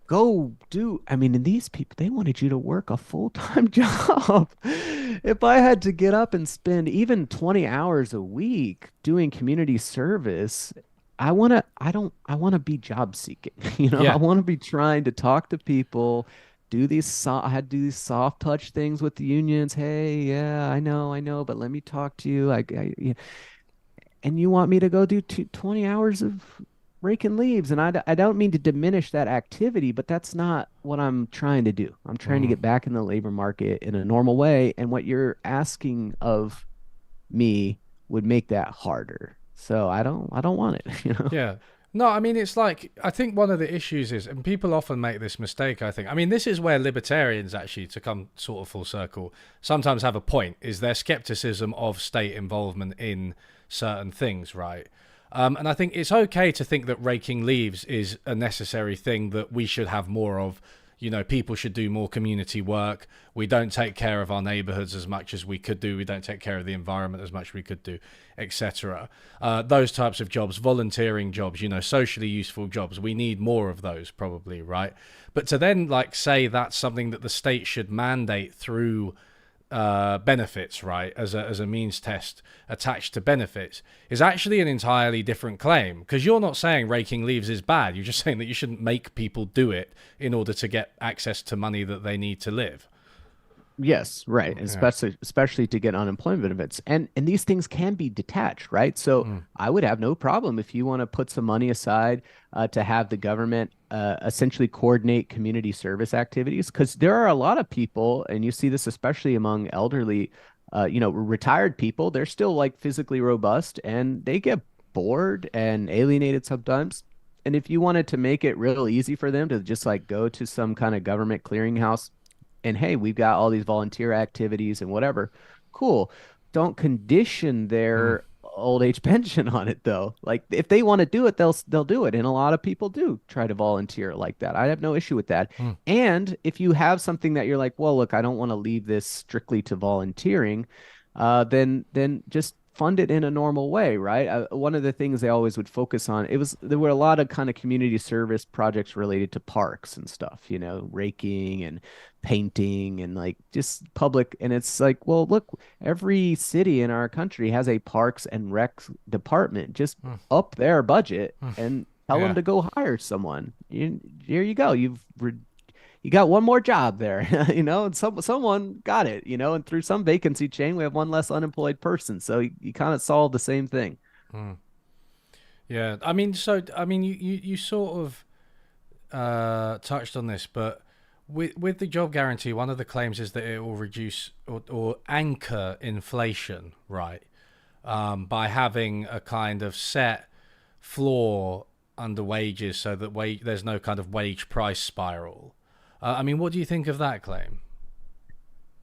go do, I mean, and these people, they wanted you to work a full-time job. If I had to get up and spend even 20 hours a week doing community service, I want to be job seeking. I Yeah. want to be trying to talk to people, I had to do these soft touch things with the unions. Hey, yeah, I know, but let me talk to you. Yeah. And you want me to go do 20 hours of raking leaves. And I don't mean to diminish that activity, but that's not what I'm trying to do. I'm trying to Mm. get back in the labor market in a normal way. And what you're asking of me would make that harder. So I don't want it. Yeah. No, I mean, it's like, I think one of the issues is, and people often make this mistake, I think. I mean, this is where libertarians actually, to come sort of full circle, sometimes have a point, is their skepticism of state involvement in certain things, right? And I think it's okay to think that raking leaves is a necessary thing that we should have more of. People should do more community work. We don't take care of our neighborhoods as much as we could do. We don't take care of the environment as much as we could do, etc. Those types of jobs, volunteering jobs, socially useful jobs. We need more of those, probably, right? But to then like say that's something that the state should mandate through benefits, right, as a means test attached to benefits, is actually an entirely different claim, because you're not saying raking leaves is bad. You're just saying that you shouldn't make people do it in order to get access to money that they need to live. Yes, right. Yeah. Especially to get unemployment benefits. And these things can be detached, right? So Mm. I would have no problem if you want to put some money aside to have the government essentially coordinate community service activities, because there are a lot of people, and you see this especially among elderly, retired people. They're still like physically robust and they get bored and alienated sometimes. And if you wanted to make it real easy for them to just like go to some kind of government clearinghouse and hey, we've got all these volunteer activities and whatever. Cool. Don't condition Mm. their old age pension on it though. Like if they want to do it, they'll do it. And a lot of people do try to volunteer like that. I have no issue with that. Mm. And if you have something that you're like, well, look, I don't want to leave this strictly to volunteering, then just fund it in a normal way, right? One of the things they always would focus on, there were a lot of kind of community service projects related to parks and stuff, raking and painting and like just public. And it's like, well, look, every city in our country has a parks and rec department. Just Mm. up their budget Mm. and tell them Yeah. to go hire someone. Here you go. You got one more job there, and someone got it, and through some vacancy chain, we have one less unemployed person. So you kind of solve the same thing. Mm. Yeah. I mean, you sort of touched on this, but with the job guarantee, one of the claims is that it will reduce or anchor inflation, right? By having a kind of set floor under wages, so that there's no kind of wage price spiral. I mean, what do you think of that claim?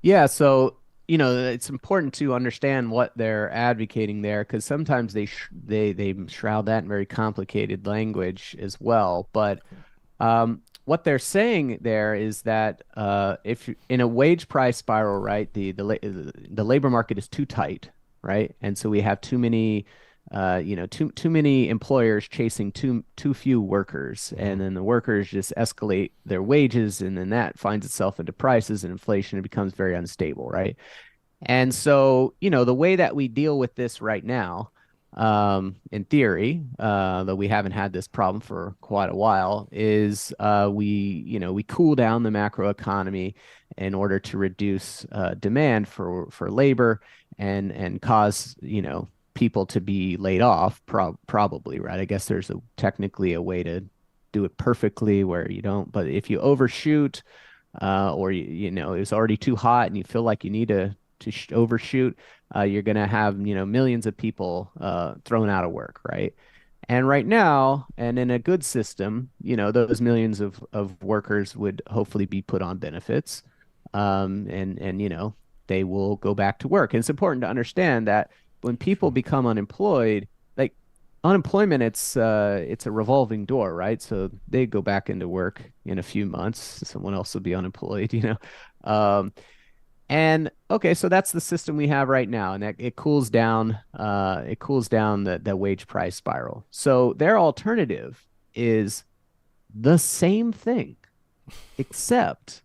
Yeah, so it's important to understand what they're advocating there because sometimes they shroud that in very complicated language as well. But what they're saying there is that if in a wage price spiral, right, the labor market is too tight, right, and so we have too many, too many employers chasing too few workers, Mm-hmm. and then the workers just escalate their wages, and then that finds itself into prices and inflation. It becomes very unstable, right? And so, the way that we deal with this right now in theory, though we haven't had this problem for quite a while, is we cool down the macro economy in order to reduce demand for labor and cause people to be laid off, probably, right? I guess there's technically a way to do it perfectly where you don't, but if you overshoot, or it's already too hot and you feel like you need to overshoot, you're going to have millions of people thrown out of work, right? And right now, and in a good system, those millions of workers would hopefully be put on benefits, and they will go back to work. And it's important to understand that when people Sure. become unemployed, like unemployment, it's a revolving door, right? So they go back into work in a few months, someone else will be unemployed, and okay, so that's the system we have right now, and that it cools down the wage price spiral. So their alternative is the same thing, except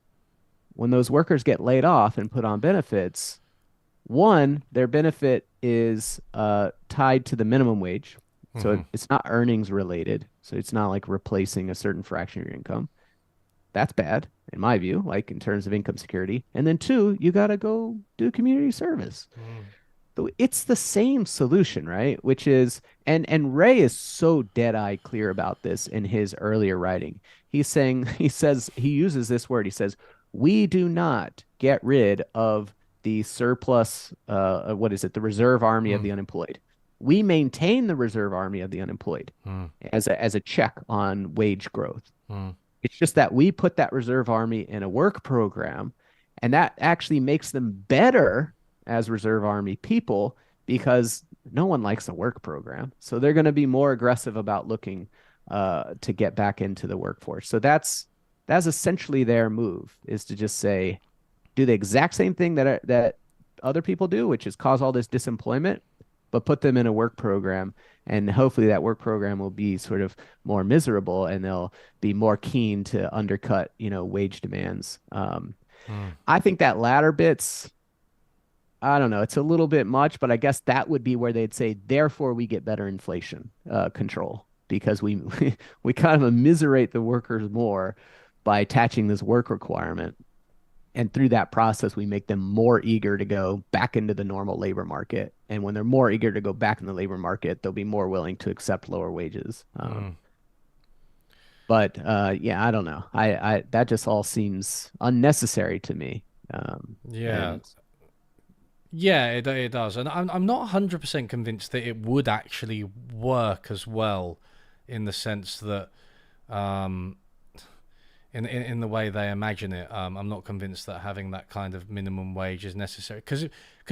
when those workers get laid off and put on benefits, one, their benefit is tied to the minimum wage. So Hmm. it's not earnings related. So it's not like replacing a certain fraction of your income. That's bad, in my view, like in terms of income security. And then two, you got to go do community service. Mm. So it's the same solution, right? Which is, and Ray is so dead-eye clear about this in his earlier writing. He uses this word. He says, we do not get rid of the surplus, what is it, the reserve army of Mm. the unemployed. We maintain the reserve army of the unemployed Mm. as a check on wage growth. Mm. It's just that we put that reserve army in a work program, and that actually makes them better as reserve army people because no one likes a work program. So they're going to be more aggressive about looking to get back into the workforce. So that's essentially their move, is to just say, do the exact same thing that other people do, which is cause all this disemployment, but put them in a work program, and hopefully that work program will be sort of more miserable, and they'll be more keen to undercut, wage demands. Mm. I think that latter bit's, I don't know, it's a little bit much, but I guess that would be where they'd say, therefore we get better inflation control because we kind of immiserate the workers more by attaching this work requirement. And through that process, we make them more eager to go back into the normal labor market. And when they're more eager to go back in the labor market, they'll be more willing to accept lower wages. Mm. But yeah, I don't know. I that just all seems unnecessary to me. Yeah. And Yeah, it does. And I'm not 100% convinced that it would actually work as well in the sense that um, in the way they imagine it. I'm not convinced that having that kind of minimum wage is necessary. Because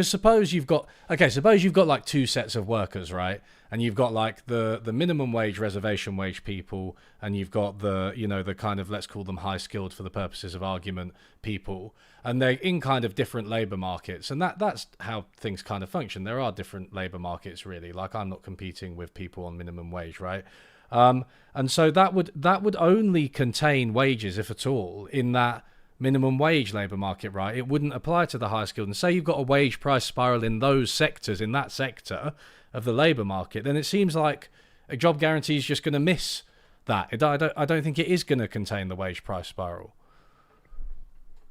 suppose you've got like two sets of workers, right? And you've got like the minimum wage, reservation wage people, and you've got the kind of, let's call them high skilled for the purposes of argument, people, and they're in kind of different labor markets, and that's how things kind of function. There are different labor markets, really. Like, I'm not competing with people on minimum wage, right? And so that would only contain wages, if at all, in that minimum wage labour market, right? It wouldn't apply to the high skilled. And say you've got a wage price spiral in those sectors, in that sector of the labour market, then it seems like a job guarantee is just going to miss that. I don't think it is going to contain the wage price spiral.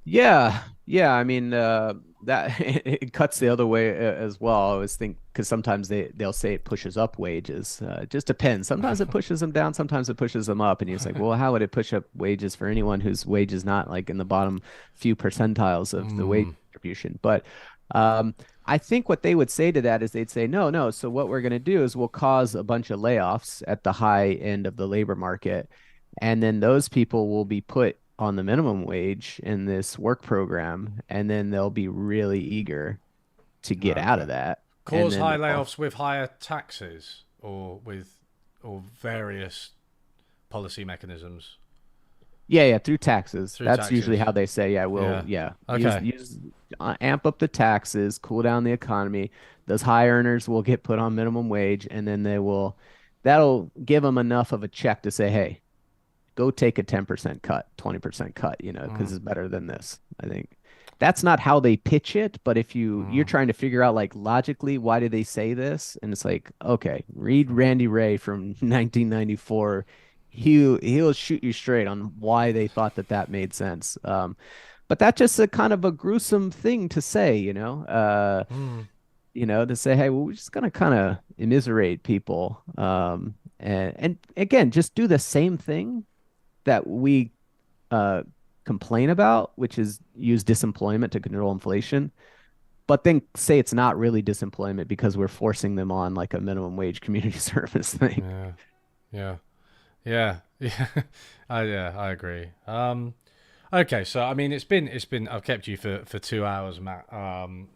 yeah, yeah, I mean, that it cuts the other way as well. I always think because sometimes they'll say it pushes up wages. It just depends. Sometimes it pushes them down, sometimes it pushes them up, and you're like, well, how would it push up wages for anyone whose wage is not like in the bottom few percentiles of the wage Mm. distribution? But um, I think what they would say to that is they'd say, no, no. So what we're going to do is we'll cause a bunch of layoffs at the high end of the labor market, and then those people will be put on the minimum wage in this work program, and then they'll be really eager to get out Okay. of that. And Cause then high they'll, layoffs with higher taxes, or various policy mechanisms yeah, yeah, through taxes. through That's usually how taxes. they say, yeah, we'll, Yeah. yeah, use Okay. use amp up the taxes, cool down the economy. Those high earners will get put on minimum wage, and then that'll give them enough of a check to say, hey, go take a 10% cut, 20% cut, because Mm. it's better than this, I think. that's not how they pitch it, but if you're Mm. trying to figure out like logically why did they say this, and it's like, okay, read Randy Ray from 1994. He'll shoot you straight on why they thought that that made sense. But that's just a kind of a gruesome thing to say, Mm. to say, hey, well, we're just gonna kind of immiserate people, and again, just do the same thing that we uh, complain about, which is use disemployment to control inflation, but then say it's not really disemployment because we're forcing them on like a minimum wage community service thing. Yeah. Yeah. Yeah. Yeah. Yeah, I agree. Okay, so I mean, it's been I've kept you for 2 hours, Matt.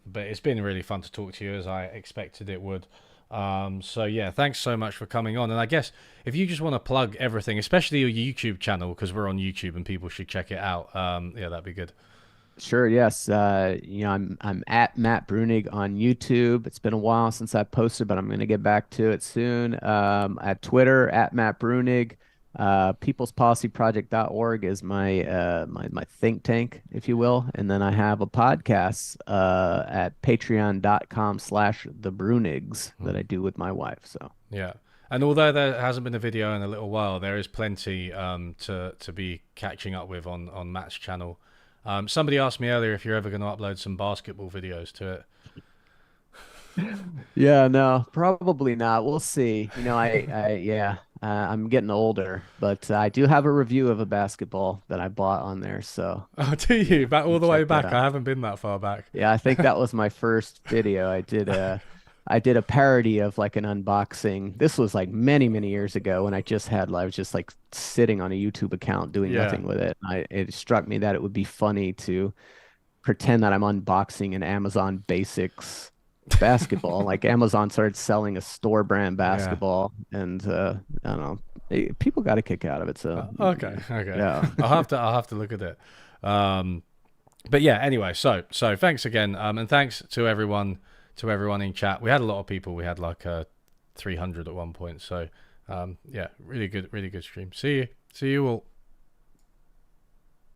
But it's been really fun to talk to you as I expected it would. So yeah, thanks so much for coming on. And I guess if you just want to plug everything, especially your YouTube channel, because we're on YouTube and people should check it out. Yeah, that'd be good. Sure, yes. I'm at Matt Bruenig on YouTube. It's been a while since I posted, but I'm going to get back to it soon. At Twitter at Matt Bruenig. Peoplespolicyproject.org is my think tank, if you will. And then I have a podcast at patreon.com/ the Bruenigs that I do with my wife. So Yeah. And although there hasn't been a video in a little while, there is plenty to be catching up with on Matt's channel. Somebody asked me earlier if you're ever going to upload some basketball videos to it. yeah, no, probably not. We'll see. Yeah, I'm getting older, but I do have a review of a basketball that I bought on there, so Oh, do you? Back you all can the way check that back. out. I haven't been that far back. Yeah, I think that was my first video. I did a parody of like an unboxing. This was like many, many years ago when I was just like sitting on a YouTube account doing Yeah. nothing with it. It struck me that it would be funny to pretend that I'm unboxing an Amazon Basics basketball. Like Amazon started selling a store brand Yeah. basketball, and I don't know, people got a kick out of it. So Okay. Okay. yeah, I'll have to look at it. Um, but yeah. Anyway, so thanks again. And thanks to everyone in chat. We had a lot of people. We had like 300 at one point. So yeah, really good stream. See you all.